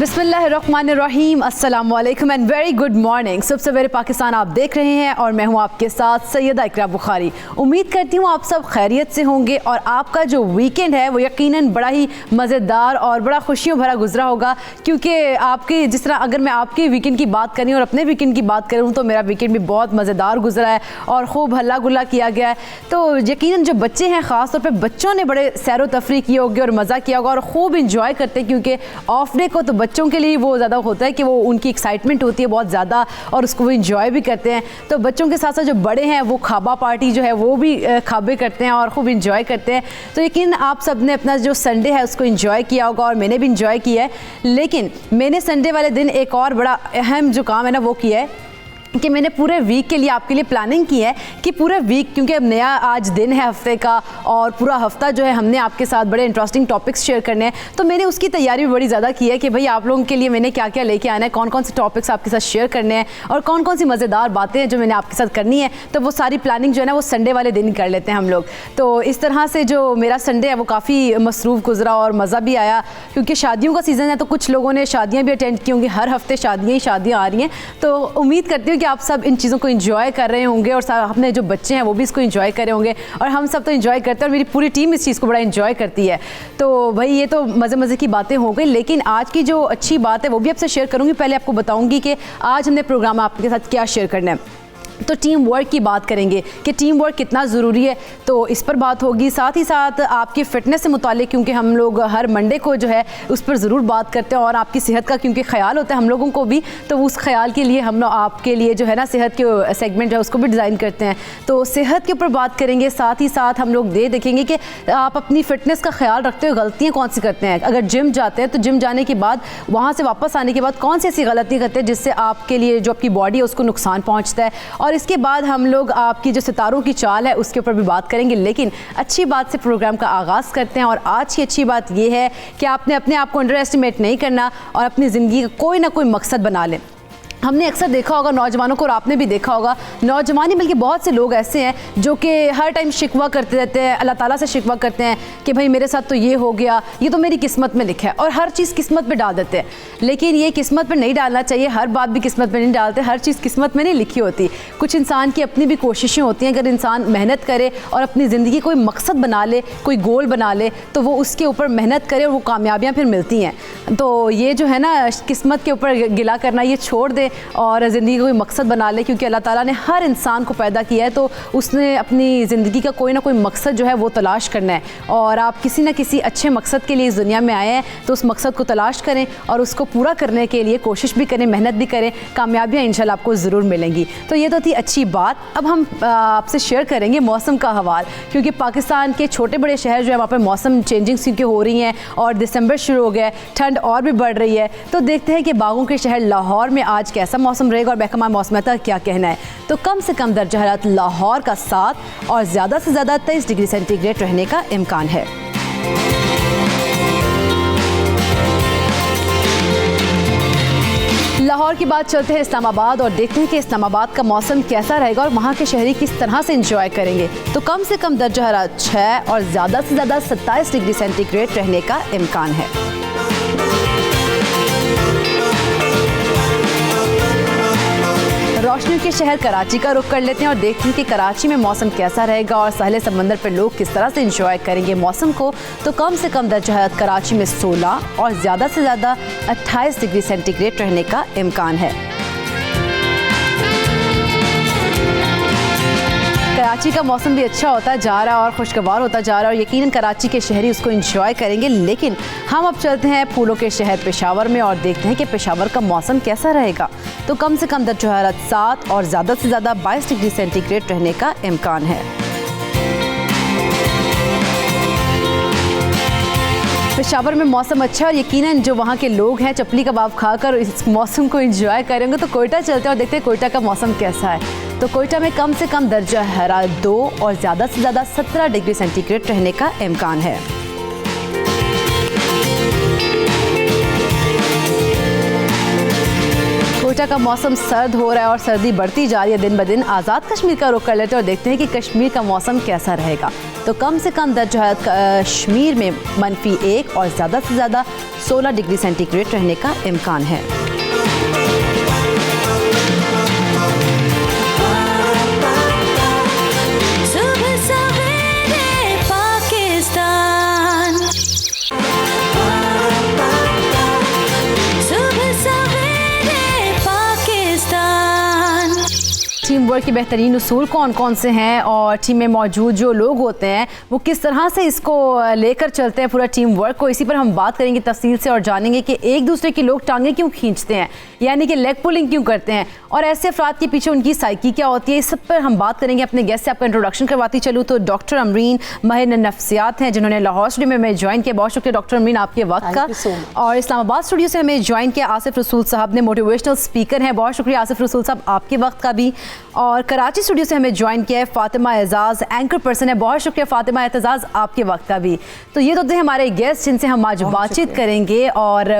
बिस्मिल्लाहिर्रहमानिर्रहीम, अस्सलाम वालेकुम एंड वेरी गुड मॉर्निंग। सुबह सवेरे पाकिस्तान आप देख रहे हैं और मैं हूं आपके साथ सैयदा इकरा बुखारी। उम्मीद करती हूं आप सब खैरियत से होंगे और आपका जो वीकेंड है वो यकीनन बड़ा ही मज़ेदार और बड़ा खुशियों भरा गुजरा होगा, क्योंकि आपके जिस तरह अगर मैं आपके वीकेंड की बात करूँ और अपने वीकेंड की बात करूँ तो मेरा वीकेंड भी बहुत मज़ेदार गुजरा है और खूब हल्ला गुल्ला किया गया है। तो यकीनन जो बच्चे हैं ख़ास तौर पर बच्चों ने बड़े सैर व तफरी किए होंगे और मज़ा किया होगा और खूब इंजॉय करते हैं, क्योंकि ऑफ डे को तो बच्चों के लिए वो ज़्यादा होता है कि वो उनकी एक्साइटमेंट होती है बहुत ज़्यादा और उसको वो इंजॉय भी करते हैं। तो बच्चों के साथ साथ जो बड़े हैं वो खाबा पार्टी जो है वो भी खाबे करते हैं और खूब इंजॉय करते हैं। तो यकीन आप सब ने अपना जो संडे है उसको इंजॉय किया होगा और मैंने भी इंजॉय किया है। लेकिन मैंने संडे वाले दिन एक और बड़ा अहम जो काम है ना वो किया है कि मैंने पूरे वीक के लिए आपके लिए प्लानिंग की है कि पूरे वीक, क्योंकि अब नया आज दिन है हफ्ते का और पूरा हफ्ता जो है हमने आपके साथ बड़े इंटरेस्टिंग टॉपिक्स शेयर करने हैं। तो मैंने उसकी तैयारी भी बड़ी ज़्यादा की है कि भाई आप लोगों के लिए मैंने क्या क्या लेके आना है, कौन कौन से टॉपिक्स आपके साथ शेयर करने हैं और कौन कौन सी मज़ेदार बातें हैं जो मैंने आपके साथ करनी है। तो वो सारी प्लानिंग जो है ना वो संडे वाले दिन कर लेते हैं हम लोग। तो इस तरह से जो मेरा संडे है वो काफ़ी मसरूफ़ गुजरा और मज़ा भी आया, क्योंकि शादियों का सीज़न है तो कुछ लोगों ने शादियाँ भी अटेंड की होंगी। हर हफ्ते शादियाँ आ रही हैं, तो उम्मीद करती हूँ कि आप सब इन चीज़ों को एंजॉय कर रहे होंगे और अपने जो बच्चे हैं वो भी इसको एंजॉय कर रहे होंगे और हम सब तो एंजॉय करते हैं और मेरी पूरी टीम इस चीज़ को बड़ा एंजॉय करती है। तो भाई ये तो मज़े मज़े की बातें हो गई, लेकिन आज की जो अच्छी बात है वो भी आपसे शेयर करूँगी। पहले आपको बताऊँगी कि आज हमने प्रोग्राम आपके साथ क्या शेयर करना है। तो टीम वर्क की बात करेंगे कि टीम वर्क कितना ज़रूरी है, तो इस पर बात होगी। साथ ही साथ आपकी फ़िटनेस से मुतालिक, क्योंकि हम लोग हर मंडे को जो है उस पर ज़रूर बात करते हैं और आपकी सेहत का क्योंकि ख्याल होता है हम लोगों को भी, तो उस ख्याल के लिए हम लोग आपके लिए जो है ना सेहत के सेगमेंट है उसको भी डिज़ाइन करते हैं। तो सेहत के ऊपर बात करेंगे। साथ ही साथ हम लोग देखेंगे कि आप अपनी फ़िटनेस का ख्याल रखते हुए गलतियाँ कौन सी करते हैं। अगर जिम जाते हैं तो जिम जाने के बाद वहाँ से वापस आने के बाद कौन सी ऐसी गलतियाँ करते हैं जिससे आपके लिए जो आपकी बॉडी है उसको नुकसान पहुँचता है। और इसके बाद हम लोग आपकी जो सितारों की चाल है उसके ऊपर भी बात करेंगे। लेकिन अच्छी बात से प्रोग्राम का आगाज़ करते हैं और आज की अच्छी बात यह है कि आपने अपने आप को अंडर एस्टिमेट नहीं करना और अपनी ज़िंदगी का कोई ना कोई मकसद बना लें। हमने अक्सर देखा होगा नौजवानों को और आपने भी देखा होगा, नौजवानी बल्कि बहुत से लोग ऐसे हैं जो कि हर टाइम शिकवा करते रहते हैं, अल्लाह ताला से शिकवा करते हैं कि भाई मेरे साथ तो ये हो गया, ये तो मेरी किस्मत में लिखा है, और हर चीज़ किस्मत पे डाल देते हैं। लेकिन ये किस्मत पे नहीं डालना चाहिए, हर बात भी किस्मत पे नहीं डालते, हर चीज़ किस्मत में नहीं लिखी होती। कुछ इंसान की अपनी भी कोशिशें होती हैं। अगर इंसान मेहनत करे और अपनी ज़िंदगी कोई मकसद बना ले, कोई गोल बना ले, तो वो उसके ऊपर मेहनत करे और वो कामयाबियाँ फिर मिलती हैं। तो ये जो है ना किस्मत के ऊपर गिला करना ये छोड़ दे और ज़िंदगी को कोई मकसद बना ले, क्योंकि अल्लाह ताला ने हर इंसान को पैदा किया है तो उसने अपनी ज़िंदगी का कोई ना कोई मकसद जो है वो तलाश करना है। और आप किसी न किसी अच्छे मकसद के लिए इस दुनिया में आए हैं तो उस मकसद को तलाश करें और उसको पूरा करने के लिए कोशिश भी करें, मेहनत भी करें, कामयाबियाँ इंशाल्लाह आपको ज़रूर मिलेंगी। तो ये तो थी अच्छी बात। अब हम आपसे शेयर करेंगे मौसम का हवाल, क्योंकि पाकिस्तान के छोटे बड़े शहर जो है वहाँ पर मौसम चेंजिंग क्योंकि हो रही हैं और दिसंबर शुरू हो गया है, ठंड और भी बढ़ रही है। तो देखते हैं कि बागों के शहर लाहौर में आज कैसा मौसम रहेगा और महकमा मौसमियात का क्या कहना है। तो कम से कम दर्जा हरारत लाहौर का 7 और ज़्यादा से ज़्यादा 23 डिग्री सेंटीग्रेड रहने का इम्कान है। लाहौर की बात चलते हैं इस्लामाबाद और देखते हैं कि इस्लामाबाद का मौसम कैसा रहेगा और वहाँ के शहरी किस तरह से एंजॉय करेंगे। तो कम से कम दर्जा हरारत 6 और ज़्यादा से ज़्यादा 27 डिग्री सेंटीग्रेड रहने का इम्कान है। रोशनी के शहर कराची का रुख कर लेते हैं और देखते हैं कि कराची में मौसम कैसा रहेगा और साहिल समंदर पर लोग किस तरह से एंजॉय करेंगे मौसम को। तो कम से कम दर्जा हरारत कराची में 16 और ज़्यादा से ज़्यादा 28 डिग्री सेंटीग्रेड रहने का इम्कान है। कराची का मौसम भी अच्छा होता जा रहा है और खुशगवार होता जा रहा है और यकीनन कराची के शहरी उसको एंजॉय करेंगे। लेकिन हम अब चलते हैं फूलों के शहर पेशावर में और देखते हैं कि पेशावर का मौसम कैसा रहेगा। तो कम से कम दर्जा हरारत 7 और ज़्यादा से ज़्यादा 22 डिग्री सेंटीग्रेड रहने का इम्कान है। पेशावर में मौसम अच्छा है और यकीनन जो वहाँ के लोग हैं चपली कबाब खाकर इस मौसम को एंजॉय करेंगे। तो कोयटा चलते हैं और देखते हैं कोयटा का मौसम कैसा है। तो कोयटा में कम से कम दर्जा हरारत 2 और ज़्यादा से ज़्यादा 17 डिग्री सेंटीग्रेड रहने का इम्कान है। कोयटा का मौसम सर्द हो रहा है और सर्दी बढ़ती जा रही है दिन ब दिन। आज़ाद कश्मीर का रुख कर लेते हैं और देखते हैं कि कश्मीर का मौसम कैसा रहेगा। तो कम से कम दर्जा हरारत कश्मीर में -1 और ज़्यादा से ज़्यादा 16 डिग्री सेंटीग्रेड रहने का इम्कान है। टीम वर्क के बेहतरीन उसूल कौन कौन से हैं और टीम में मौजूद जो लोग होते हैं वो किस तरह से इसको लेकर चलते हैं पूरा टीम वर्क को, इसी पर हम बात करेंगे तफसील से और जानेंगे कि एक दूसरे की लोग टांगे क्यों खींचते हैं, यानी कि लेग पुलिंग क्यों करते हैं और ऐसे अफराद के पीछे उनकी साइकी क्या होती है। इस सब पर हम बात करेंगे। अपने गेस्ट से आपका इंट्रोडक्शन करवाती चलूँ तो डॉक्टर अमरीन माहिर नफ्सियात हैं जिन्होंने लाहौर स्टूडियो में ज्वाइन किया। बहुत शुक्रिया डॉक्टर अमरीन आपके वक्त का। और इस्लामाबाद स्टूडियो से हमें ज्वाइन किया आसिफ रसूल साहब ने, मोटिवेशनल स्पीकर हैं। बहुत शुक्रिया आसिफ रसूल साहब आपके वक्त का भी। और कराची स्टूडियो से हमें ज्वाइन किया है फातिमा एजाज, एंकर पर्सन है। बहुत शुक्रिया फातिमा एजाज आपके वक्त का भी। तो ये तो थे हमारे गेस्ट जिनसे हम आज बातचीत करेंगे और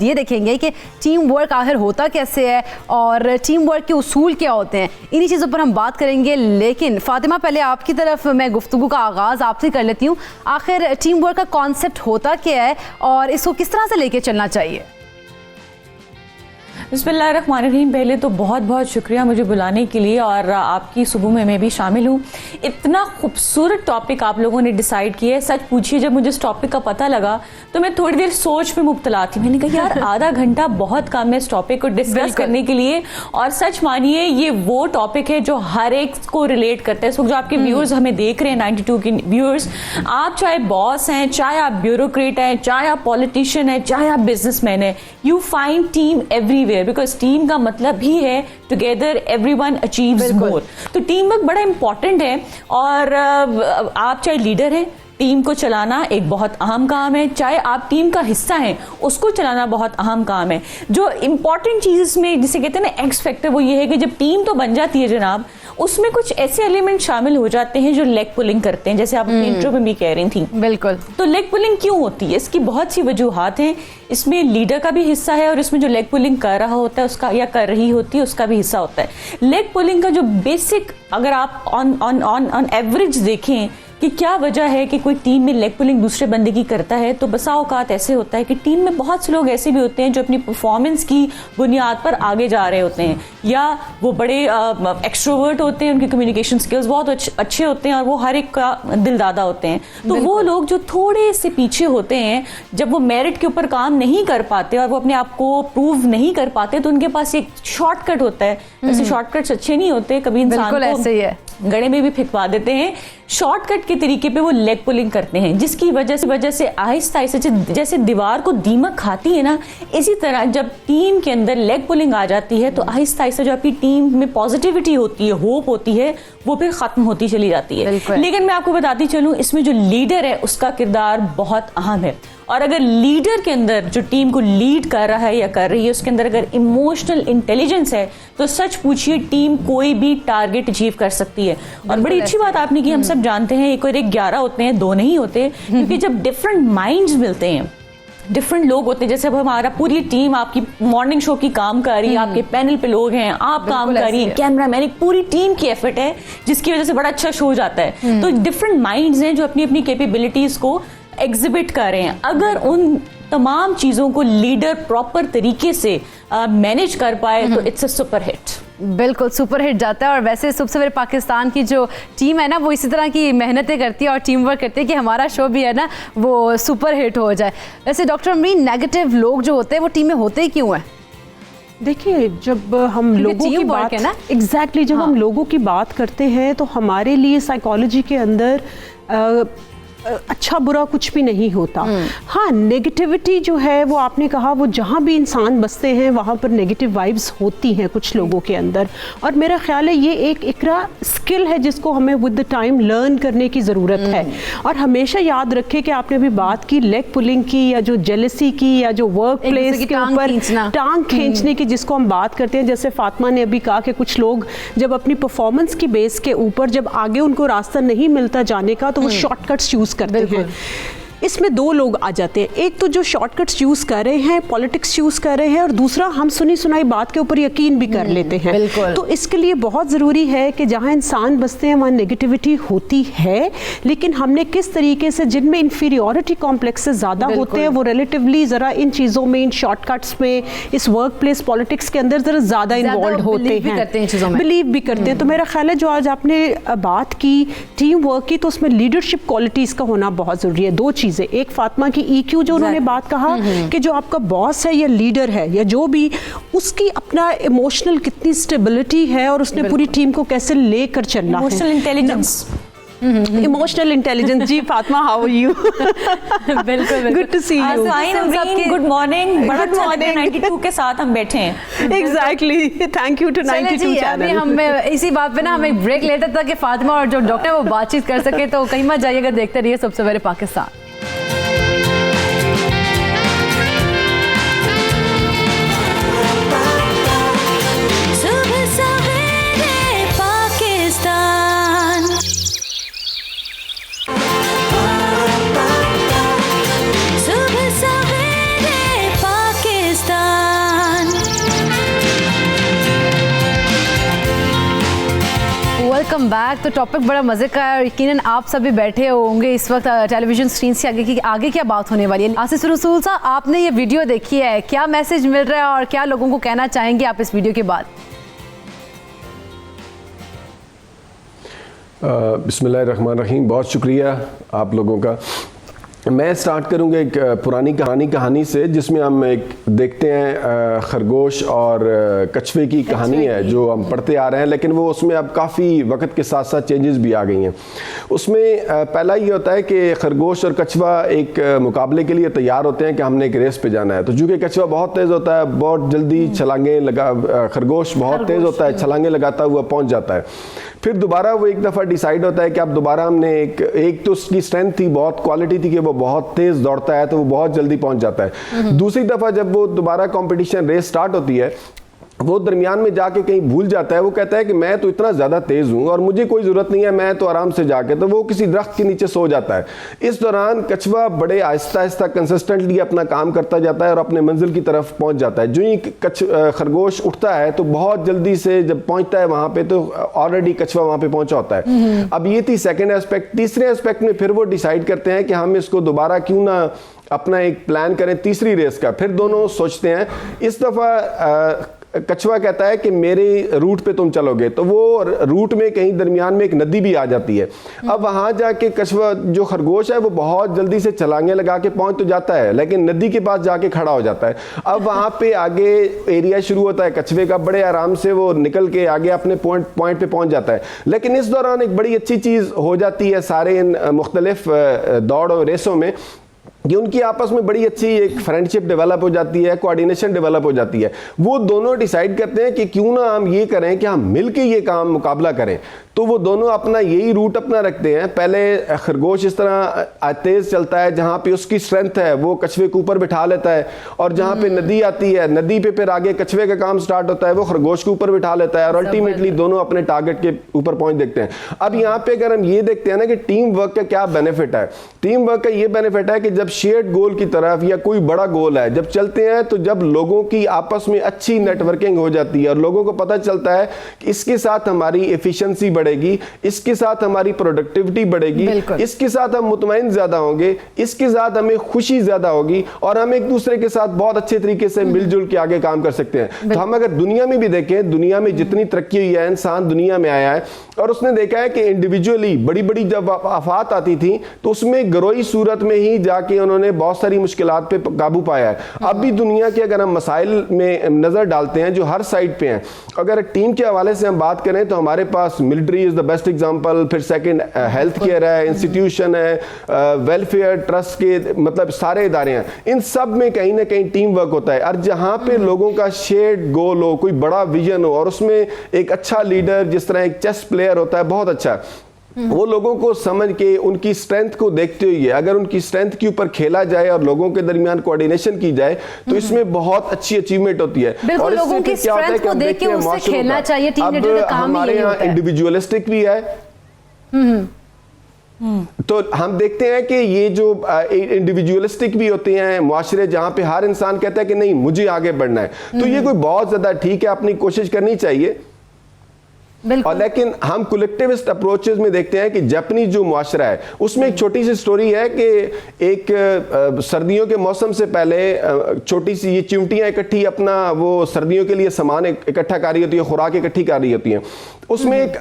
ये देखेंगे कि टीम वर्क आखिर होता कैसे है और टीम वर्क के उसूल क्या होते हैं। इन्हीं चीज़ों पर हम बात करेंगे। लेकिन फातिमा पहले आपकी तरफ मैं गुफ्तगू का आगाज़ आपसे कर लेती हूँ। आखिर टीम वर्क का कॉन्सेप्ट होता क्या है और इसको किस तरह से लेके चलना चाहिए? बिस्मिल्लाहिर्रहमानिर्रहीम। पहले तो बहुत बहुत शुक्रिया मुझे बुलाने के लिए और आपकी सुबह में मैं भी शामिल हूँ। इतना खूबसूरत टॉपिक आप लोगों ने डिसाइड किया है। सच पूछिए जब मुझे इस टॉपिक का पता लगा तो मैं थोड़ी देर सोच में मुब्तला थी। मैंने कहा यार आधा घंटा बहुत कम है इस टॉपिक को डिस्कस करने के लिए। और सच मानिए ये वो टॉपिक है जो हर एक को रिलेट करता है। इस वक्त जो आपके व्यूअर्स हमें देख रहे हैं 92 के व्यूअर्स, आप चाहे बॉस हैं, चाहे आप ब्यूरोक्रेट हैं, चाहे आप पॉलिटिशियन हैं, चाहे आप बिजनेसमैन हैं, you find team everywhere because team का मतलब ही है टुगेदर एवरीवन अचीव्स मोर। तो टीम वर्क बड़ा इंपॉर्टेंट है और आप चाहे लीडर हैं, टीम को चलाना एक बहुत अहम काम है। चाहे आप टीम का हिस्सा हैं, उसको चलाना बहुत अहम काम है। जो इंपॉर्टेंट चीज इसमें जिसे कहते हैं ना एक्स फैक्टर, वो ये है कि जब टीम तो बन जाती है जनाब, उसमें कुछ ऐसे एलिमेंट शामिल हो जाते हैं जो लेग पुलिंग करते हैं, जैसे आप अपने इंट्रो में भी कह रही थी। बिल्कुल। तो लेग पुलिंग क्यों होती है? इसकी बहुत सी वजूहात हैं। इसमें लीडर का भी हिस्सा है और इसमें जो लेग पुलिंग कर रहा होता है उसका या कर रही होती है उसका भी हिस्सा होता है। लेग पुलिंग का जो बेसिक अगर आप ऑन एवरेज देखें कि क्या वजह है कि कोई टीम में लेग पुलिंग दूसरे बंदे की करता है, तो बसा औकात ऐसे होता है कि टीम में बहुत से लोग ऐसे भी होते हैं जो अपनी परफॉर्मेंस की बुनियाद पर आगे जा रहे होते हैं, या वो बड़े एक्सट्रोवर्ट होते हैं, उनकी कम्युनिकेशन स्किल्स बहुत अच्छे होते हैं और वो हर एक का दिलदादा होते हैं। तो वो लोग जो थोड़े से पीछे होते हैं, जब वो मेरिट के ऊपर काम नहीं कर पाते और वो अपने आप को प्रूव नहीं कर पाते, तो उनके पास एक शॉर्टकट होता है। ऐसे शॉर्टकट्स अच्छे नहीं होते, कभी इंसान को ऐसे ही है, गड़े में भी फिकवा देते हैं। शॉर्टकट के तरीके पे वो लेग पुलिंग करते हैं, जिसकी वजह से आहिस्ता आहिस्ता जैसे दीवार को दीमक खाती है ना, इसी तरह जब टीम के अंदर लेग पुलिंग आ जाती है तो आहिस्ता आहिस्ता जो आपकी टीम में पॉजिटिविटी होती है, होप होती है, वो फिर खत्म होती चली जाती है। लेकिन मैं आपको बताती चलूं, इसमें जो लीडर है उसका किरदार बहुत अहम है। और अगर लीडर के अंदर जो टीम को लीड कर रहा है या कर रही है उसके अंदर अगर इमोशनल इंटेलिजेंस है, तो सच पूछिए टीम कोई भी टारगेट अचीव कर सकती है। और बड़ी अच्छी बात आपने की, हम सब जानते हैं एक और एक 11 होते हैं, 2 नहीं होते, क्योंकि जब डिफरेंट माइंड्स मिलते हैं, डिफरेंट लोग होते हैं, जैसे अब हमारा पूरी टीम आपकी मॉर्निंग शो की काम कर रही है, आपके पैनल पे लोग हैं, आप काम कर रही है, कैमरामैन, एक पूरी टीम की एफर्ट है जिसकी वजह से बड़ा अच्छा शो जाता है। तो डिफरेंट माइंड्स हैं जो अपनी अपनी कैपेबिलिटीज को एग्जिबिट कर रहे हैं। अगर उन तमाम चीजों को लीडर प्रॉपर तरीके से मैनेज कर पाए तो इट्स अ सुपर हिट। बिल्कुल सुपर हिट जाता है। और वैसे सुबह सवेरे पाकिस्तान की जो टीम है ना, वो इसी तरह की मेहनतें करती है और टीम वर्क करती है कि हमारा शो भी है ना वो सुपर हिट हो जाए। वैसे डॉक्टर अमरीन, नेगेटिव लोग जो होते हैं वो टीम में होते ही क्यों हैं? देखिए, जब हम लोगों की बात है ना, जब हम लोगों की बात करते हैं तो हमारे लिए साइकोलॉजी के अंदर अच्छा बुरा कुछ भी नहीं होता। हाँ, नेगेटिविटी जो है वो आपने कहा वो जहाँ भी इंसान बसते हैं वहाँ पर नेगेटिव वाइब्स होती हैं कुछ लोगों के अंदर, और मेरा ख्याल है ये एक इकरा स्किल है जिसको हमें विद द टाइम लर्न करने की ज़रूरत है। और हमेशा याद रखें कि आपने अभी बात की लेग पुलिंग की, या जो जेलसी की, या जो वर्क प्लेस के ऊपर टांग खींचने की जिसको हम बात करते हैं, जैसे फातिमा ने अभी कहा कि कुछ लोग जब अपनी परफॉर्मेंस की बेस के ऊपर जब आगे उनको रास्ता नहीं मिलता जाने का तो वो शॉर्टकट्स यूज करते हैं। इसमें दो लोग आ जाते हैं, एक तो जो शॉर्टकट्स यूज कर रहे हैं, पॉलिटिक्स यूज कर रहे हैं, और दूसरा हम सुनी सुनाई बात के ऊपर यकीन भी कर लेते हैं। तो इसके लिए बहुत ज़रूरी है कि जहाँ इंसान बसते हैं वहाँ नेगेटिविटी होती है, लेकिन हमने किस तरीके से जिनमें इंफीरियॉरिटी कॉम्प्लेक्सेस ज़्यादा होते हैं वो रिलेटिवली ज़रा इन चीज़ों में, इन शॉर्टकट्स में, इस वर्क प्लेस पॉलिटिक्स के अंदर ज़रा ज़्यादा इन्वॉल्व होते हैं, बिलीव भी करते हैं। तो मेरा ख्याल है जो आज आपने बात की टीम वर्क की, तो उसमें लीडरशिप क्वालिटीज़ का होना बहुत ज़रूरी है। दो चीज़ें, एक फातिमा की EQ जो उन्होंने बात कहा कि जो आपका बॉस है या लीडर है या जो भी, उसकी अपना इमोशनल कितनी स्टेबिलिटी है और उसने पूरी टीम को कैसे लेकर चलना है। Emotional intelligence, emotional intelligence. जी फातिमा, हाउ आर यू? बिल्कुल, good to see you. Good morning. बड़ा अच्छा लग रहा है 92 के साथ हम बैठे हैं। Exactly, thank you to 92 channel. अभी हम इसी बात पे ना हम एक ब्रेक लेते ताकि फातिमा और जो डॉक्टर वो बातचीत कर सके। तो कहीं मत जाइएगा, देखते रहिए सबसे पहले पाकिस्तान। Welcome back. तो टॉपिक बड़ा मजे का है और यकीनन आप सभी बैठे होंगे इस वक्त टेलीविजन स्क्रीन से आगे की आगे क्या बात होने वाली है। आसिफ रसूल साहब, आपने ये वीडियो देखी है, क्या मैसेज मिल रहा है और क्या लोगों को कहना चाहेंगे आप इस वीडियो के बाद? बिस्मिल्लाहिर्रहमानिर्रहीम। बहुत शुक्रिया आप लोगों का। मैं स्टार्ट करूंगा एक पुरानी कहानी से, जिसमें हम एक देखते हैं खरगोश और कछुए की कहानी है जो हम पढ़ते आ रहे हैं, लेकिन वो उसमें अब काफ़ी वक्त के साथ साथ चेंजेस भी आ गई हैं। उसमें पहला ये होता है कि खरगोश और कछुआ एक मुकाबले के लिए तैयार होते हैं कि हमने एक रेस पे जाना है। तो चूँकि कछुआ बहुत तेज़ होता है, बहुत जल्दी छलांगे खरगोश बहुत तेज़ होता है, छलांगे लगाता हुआ पहुँच जाता है। फिर दोबारा वो एक दफ़ा डिसाइड होता है कि अब दोबारा हमने एक तो उसकी स्ट्रेंथ थी, बहुत क्वालिटी थी कि वो बहुत तेज़ दौड़ता है, तो वो बहुत जल्दी पहुंच जाता है। दूसरी दफ़ा जब वो दोबारा कंपटीशन रेस स्टार्ट होती है, वो दरमियान में जाके कहीं भूल जाता है। वो कहता है कि मैं तो इतना ज़्यादा तेज़ हूँ और मुझे कोई ज़रूरत नहीं है, मैं तो आराम से जाके, तो वो किसी दरख्त के नीचे सो जाता है। इस दौरान कछुआ बड़े आहिस्ता आहिस्ता कंसिस्टेंटली अपना काम करता जाता है और अपने मंजिल की तरफ पहुँच जाता है। जो ही खरगोश उठता है तो बहुत जल्दी से जब पहुँचता है वहाँ पर, तो ऑलरेडी कछुआ वहाँ पर पहुँचा होता है। अब ये थी सेकेंड एस्पेक्ट। तीसरे एस्पेक्ट में फिर वो डिसाइड करते हैं कि हम इसको दोबारा क्यों ना अपना एक प्लान करें तीसरी रेस का। फिर दोनों सोचते हैं, इस दफ़ा कछुआ कहता है कि मेरे रूट पे तुम चलोगे, तो वो रूट में कहीं दरमियान में एक नदी भी आ जाती है। अब वहाँ जाके कछुआ जो खरगोश है वो बहुत जल्दी से छलांगे लगा के पहुँच तो जाता है, लेकिन नदी के पास जाके खड़ा हो जाता है। अब वहाँ पे आगे एरिया शुरू होता है कछुए का, बड़े आराम से वो निकल के आगे अपने पॉइंट पे पहुँच जाता है। लेकिन इस दौरान एक बड़ी अच्छी चीज़ हो जाती है सारे इन मुख्तलिफ दौड़ और रेसों में, कि उनकी आपस में बड़ी अच्छी एक फ्रेंडशिप डेवलप हो जाती है, कोऑर्डिनेशन डेवलप हो जाती है। वो दोनों डिसाइड करते हैं कि क्यों ना हम ये करें कि हम मिलके ये काम मुकाबला करें। तो वो दोनों अपना यही रूट अपना रखते हैं। पहले खरगोश इस तरह तेज चलता है, जहाँ पे उसकी स्ट्रेंथ है वो कछुए के ऊपर बिठा लेता है, और जहाँ पे नदी आती है, नदी पे फिर आगे कछुए का काम स्टार्ट होता है, वो खरगोश के ऊपर बिठा लेता है, और अल्टीमेटली दोनों अपने टारगेट के ऊपर पहुंच देखते हैं। अब यहाँ पे अगर हम ये देखते हैं ना कि टीम वर्क का क्या बेनिफिट है, टीम वर्क का ये बेनिफिट है कि जब शेयर्ड गोल की तरफ या कोई बड़ा गोल है जब चलते हैं, तो जब लोगों की आपस में अच्छी नेटवर्किंग हो जाती है और लोगों को पता चलता है कि इसके साथ हमारी एफिशिएंसी बढ़ेगी, इसके साथ हमारी प्रोडक्टिविटी बढ़ेगी, इसके साथ हम मुतमईन ज्यादा होंगे, इसके साथ हमें खुशी ज्यादा होगी, और हम एक दूसरे के साथ बहुत अच्छे तरीके से मिलजुल के आगे काम कर सकते हैं। तो हम अगर दुनिया में भी देखें, दुनिया में जितनी तरक्की हुई है, इंसान दुनिया में आया है और उसने देखा है कि इंडिविजुअली बड़ी बड़ी जब आफात आती थी तो उसमें गरोही सूरत में ही जाके उन्होंने बहुत सारी मुश्किलात पे काबू पाया है। अब भी दुनिया के अगर हम मसाइल में नज़र डालते हैं जो हर साइड पे हैं, अगर टीम के हवाले से हम बात करें तो हमारे पास military is the best example, फिर सेकंड हेल्थ केयर है, इंस्टीट्यूशन है, वेलफेयर ट्रस्ट के मतलब सारे इदारे हैं, इन सब में कहीं ना कहीं टीम वर्क होता है। और जहाँ पे लोगों का शेयर्ड गोल हो, कोई बड़ा विजन हो और उसमें एक अच्छा लीडर, जिस तरह एक चेस प्लेयर होता है बहुत अच्छा, वो लोगों को समझ के उनकी स्ट्रेंथ को देखते हुए अगर उनकी स्ट्रेंथ के ऊपर खेला जाए और लोगों के दरमियान कोऑर्डिनेशन की जाए तो इसमें बहुत अच्छी अचीवमेंट होती है। और लोगों की स्ट्रेंथ को देख के उससे खेलना चाहिए। टीम लीडर का काम हमारे यहाँ इंडिविजुअलिस्टिक भी है, तो हम देखते हैं कि ये जो इंडिविजुअलिस्टिक भी होते हैं मुआशरे, जहां पे हर इंसान कहता है कि नहीं मुझे आगे बढ़ना है, तो ये कोई बहुत ज्यादा ठीक है, अपनी कोशिश करनी चाहिए। और लेकिन हम कलेक्टिविस्ट अप्रोचेस में देखते हैं कि जापानीज जो मुआशरा है उसमें एक छोटी सी स्टोरी है कि एक सर्दियों के मौसम से पहले छोटी सी ये चिमटियां इकट्ठी अपना वो सर्दियों के लिए सामान इकट्ठा कर रही होती है, खुराक इकट्ठी कर रही होती हैं। उसमें एक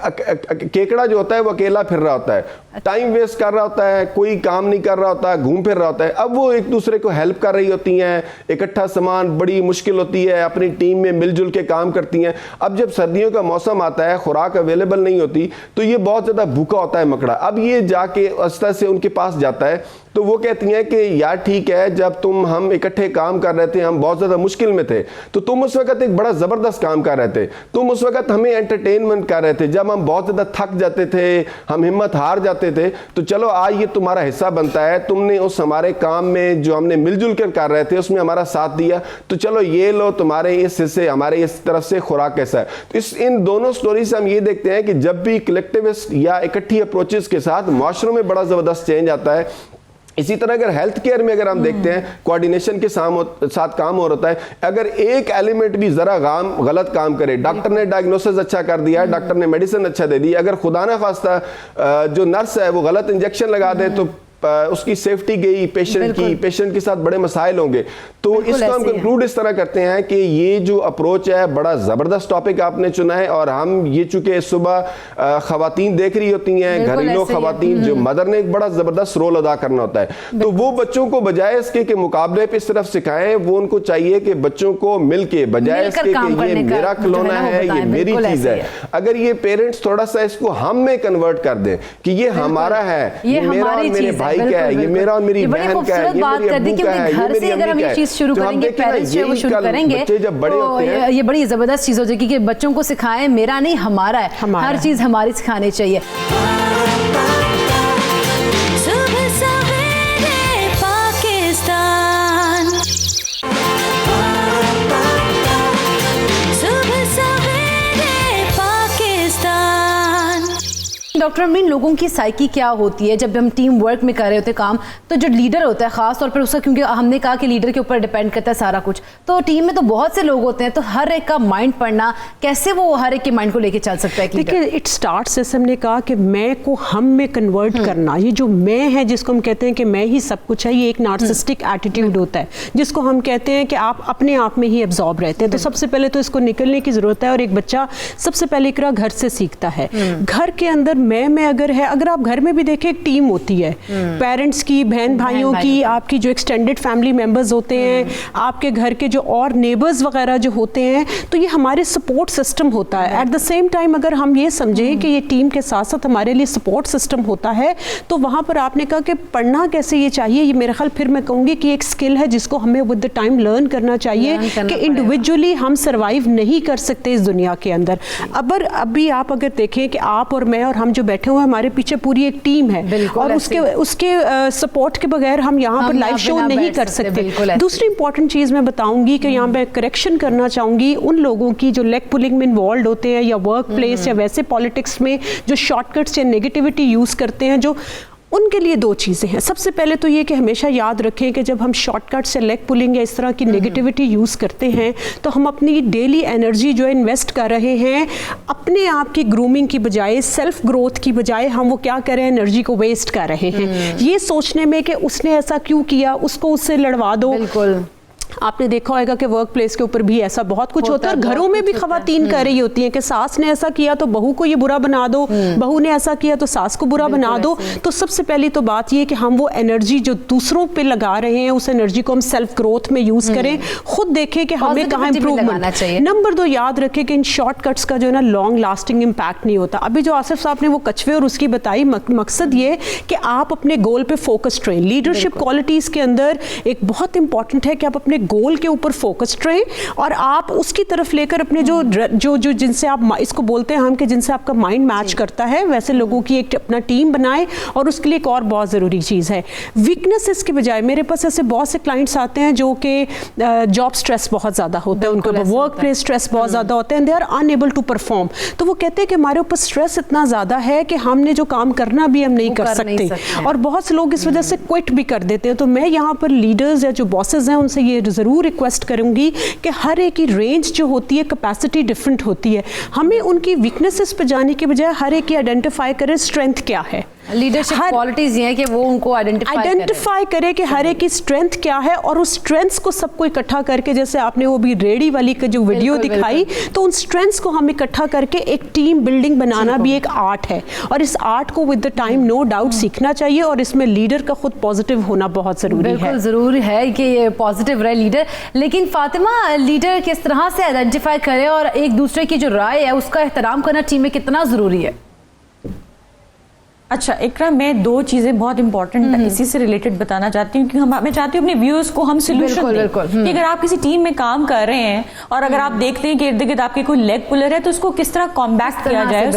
केकड़ा जो होता है वो अकेला फिर रहा होता है, टाइम वेस्ट कर रहा होता है, कोई काम नहीं कर रहा होता है, घूम फिर रहा होता है। अब वो एक दूसरे को हेल्प कर रही होती हैं, इकट्ठा सामान बड़ी मुश्किल होती है, अपनी टीम में मिलजुल के काम करती हैं। अब जब सर्दियों का मौसम आता है, खुराक अवेलेबल नहीं होती, तो ये बहुत ज्यादा भूखा होता है मकड़ा। अब ये जाके अस्तर से उनके पास जाता है, तो वो कहती हैं कि यार ठीक है, जब हम इकट्ठे काम कर रहे थे, हम बहुत ज्यादा मुश्किल में थे, तो तुम उस वक्त एक बड़ा जबरदस्त काम कर रहे थे, तुम उस वक्त हमें एंटरटेनमेंट कर रहे थे, जब हम बहुत ज्यादा थक जाते थे, हम हिम्मत हार जाते थे, तो चलो आज ये तुम्हारा हिस्सा बनता है, तुमने उस हमारे काम में जो हमने मिलजुल कर रहे थे उसमें हमारा साथ दिया, तो चलो ये लो तुम्हारे इस हिस्से, हमारे इस तरफ से खुराक कैसा है। तो इन दोनों स्टोरी से हम ये देखते हैं कि जब भी कलेक्टिविस्ट या इकट्ठी अप्रोचेस के साथ माशरों में बड़ा जबरदस्त चेंज आता है। इसी तरह अगर हेल्थ केयर में अगर हम देखते हैं कोऑर्डिनेशन के साथ काम हो रहा है, अगर एक एलिमेंट भी जरा गलत काम करे, डॉक्टर ने डायग्नोसिस अच्छा कर दिया, डॉक्टर ने मेडिसिन अच्छा दे दी, अगर खुदा ना खास्ता जो नर्स है वो गलत इंजेक्शन लगा दे तो उसकी सेफ्टी गई पेशेंट के साथ बड़े मसाइल होंगे। तो इसको हम कंक्लूड इस तरह करते हैं कि ये जो अप्रोच है बड़ा ज़बरदस्त टॉपिक आपने चुना है, और हम ये चूंकि सुबह खवातीन देख रही होती हैं, घरेलू खवातीन, जो मदर ने एक बड़ा ज़बरदस्त रोल अदा करना होता है, तो वो बच्चों को बजाय इसके कि मुकाबले पे इस तरफ सिखाएं, वो उनको चाहिए कि बच्चों को मिलके बजाय इसके कि ये मेरा खिलौना है, ये मेरी चीज़ है, अगर ये पेरेंट्स थोड़ा सा इसको हम में कन्वर्ट कर दें कि ये हमारा है, ये मेरा और मेरे भाई का है, ये मेरा और मेरी बहन का है, ये मेरी अब्बू का है, ये मेरी अम्मी का है। शुरू करेंगे, पेरेंट्स जो शुरू करेंगे, जब बड़े होते हैं, ये बड़ी जबरदस्त चीज हो जाएगी कि बच्चों को सिखाएं मेरा नहीं हमारा है, हर चीज हमारी सिखानी चाहिए। डॉक्टर अमीन, लोगों की साइकी क्या होती है जब हम टीम वर्क में कर रहे होते काम, तो जो लीडर होता है खास तौर पर उसका, क्योंकि हमने कहा कि लीडर के ऊपर डिपेंड करता है सारा कुछ, तो टीम में तो बहुत से लोग होते हैं, तो हर एक का माइंड पढ़ना, कैसे वो हर एक के माइंड को लेके चल सकता है? देखिए, इट स्टार्ट्स, जैसे हमने कहा कि मैं को हम में कन्वर्ट करना, ये जो मैं है जिसको हम कहते हैं कि मैं ही सब कुछ है, ये एक नार्सिसिस्टिक एटीट्यूड होता है जिसको हम कहते हैं कि आप अपने आप में ही एब्जॉर्ब रहते हैं। तो सबसे पहले तो इसको निकलने की जरूरत है, और एक बच्चा सबसे पहले इकरा घर से सीखता है। घर के अंदर मैं अगर है, अगर आप घर में भी देखें एक टीम होती है, पेरेंट्स की, बहन भाइयों की, आपकी जो एक्सटेंडेड फैमिली मेंबर्स होते हैं, आपके घर के जो और नेबर्स वगैरह जो होते हैं, तो ये हमारे सपोर्ट सिस्टम होता है। एट द सेम टाइम अगर हम ये समझें कि ये टीम के साथ साथ हमारे लिए सपोर्ट सिस्टम होता है, तो वहाँ पर आपने कहा कि पढ़ना कैसे ये चाहिए, ये मेरा ख्याल फिर मैं कहूँगी कि एक स्किल है जिसको हमें विद द टाइम लर्न करना चाहिए कि इंडिविजुअली हम सर्वाइव नहीं कर सकते इस दुनिया के अंदर। अभी आप अगर देखें कि आप और मैं और हम जो बैठे हुए हमारे पीछे पूरी एक टीम है, और उसके सपोर्ट के बगैर हम यहाँ पर लाइव शो नहीं कर सकते। दूसरी इंपॉर्टेंट चीज मैं बताऊंगी कि यहाँ पे करेक्शन करना चाहूंगी उन लोगों की जो लेग पुलिंग में इन्वॉल्व होते हैं, या वर्क प्लेस या वैसे पॉलिटिक्स में जो शॉर्टकट्स या नेगेटिविटी यूज करते हैं, जो उनके लिए दो चीज़ें हैं। सबसे पहले तो ये कि हमेशा याद रखें कि जब हम शॉर्टकट से लेग पुलिंग या इस तरह की नेगेटिविटी यूज़ करते हैं, तो हम अपनी डेली एनर्जी जो है इन्वेस्ट कर रहे हैं अपने आप की ग्रूमिंग की बजाय, सेल्फ ग्रोथ की बजाय, हम वो क्या कर रहे हैं, एनर्जी को वेस्ट कर रहे हैं, ये सोचने में कि उसने ऐसा क्यों किया, उसको उससे लड़वा दो। आपने देखा होगा कि वर्क प्लेस के ऊपर भी ऐसा बहुत कुछ होता है, और घरों में भी खवातीन कह रही होती हैं कि सास ने ऐसा किया तो बहू को ये बुरा बना दो, बहू ने ऐसा किया तो सास को बुरा बना दो। तो सबसे पहली तो बात ये कि हम वो एनर्जी जो दूसरों पे लगा रहे हैं, उस एनर्जी को हम सेल्फ ग्रोथ में यूज करें, खुद देखें कि हमें कहाँ इंप्रूवमेंट। नंबर 2, याद रखें कि इन शॉर्टकट्स का जो है ना लॉन्ग लास्टिंग इम्पैक्ट नहीं होता। अभी जो आसिफ साहब ने वो कछुए और उसकी बताई, मकसद ये कि आप अपने गोल पे फोकस्ड रहें। लीडरशिप क्वालिटीज के अंदर एक बहुत इंपॉर्टेंट है कि आप अपने गोल के ऊपर फोकस्ड रहें और आप उसकी तरफ लेकर अपने जो जिनसे आप इसको बोलते हैं हम कि जिनसे आपका माइंड मैच करता है, वैसे लोगों की एक अपना टीम बनाएं। और उसके लिए एक और बहुत ज़रूरी चीज़ है, वीकनेसेस के बजाय मेरे पास ऐसे बहुत से क्लाइंट्स आते हैं जो कि जॉब स्ट्रेस बहुत ज़्यादा होता है, उनका वर्क प्लेस स्ट्रेस बहुत ज़्यादा होता है, and they are unable to perform. तो वो कहते हैं कि हमारे ऊपर स्ट्रेस इतना ज़्यादा है कि हमने जो काम करना भी हम नहीं कर सकते, और बहुत से लोग इस वजह से क्विट भी कर देते हैं। तो मैं यहाँ पर लीडर्स या जो बॉसेज हैं उनसे ये ज़रूर रिक्वेस्ट करूंगी कि हर एक की रेंज जो होती है, कैपेसिटी डिफरेंट होती है, हमें उनकी वीकनेसेस पे जाने के बजाय हर एक की आइडेंटिफाई करें स्ट्रेंथ क्या है। लीडरशिप क्वालिटीज ये है कि वो उनको आइडेंटिफाई करे कि हर एक की स्ट्रेंथ क्या है, और उस स्ट्रेंथ्स को सबको इकट्ठा करके, जैसे आपने वो भी रेडी वाली का जो वीडियो दिखाई, तो उन स्ट्रेंथ्स को हम इकट्ठा करके एक टीम बिल्डिंग बनाना भी एक आर्ट है, और इस आर्ट को with the time no doubt सीखना चाहिए, और इसमें लीडर का खुद पॉजिटिव होना बहुत जरूरी है। बिल्कुल जरूरी है कि ये पॉजिटिव रहे लीडर। लेकिन फातिमा, लीडर किस तरह से आइडेंटिफाई करे और एक दूसरे की जो राय है उसका एहतराम करना टीम में कितना जरूरी है? अच्छा इकरा, मैं 2 चीजें बहुत इंपॉर्टेंट इसी से रिलेटेड बताना चाहती हूँ, क्योंकि मैं चाहती हूँ अपने व्यूअर्स को हम सोल्यूशन दें कि अगर आप किसी टीम में काम कर रहे हैं और अगर आप देखते हैं कि इर्द गिर्द आपके कोई लेग पुलर है, तो उसको किस तरह कॉम्बैट किया जाए,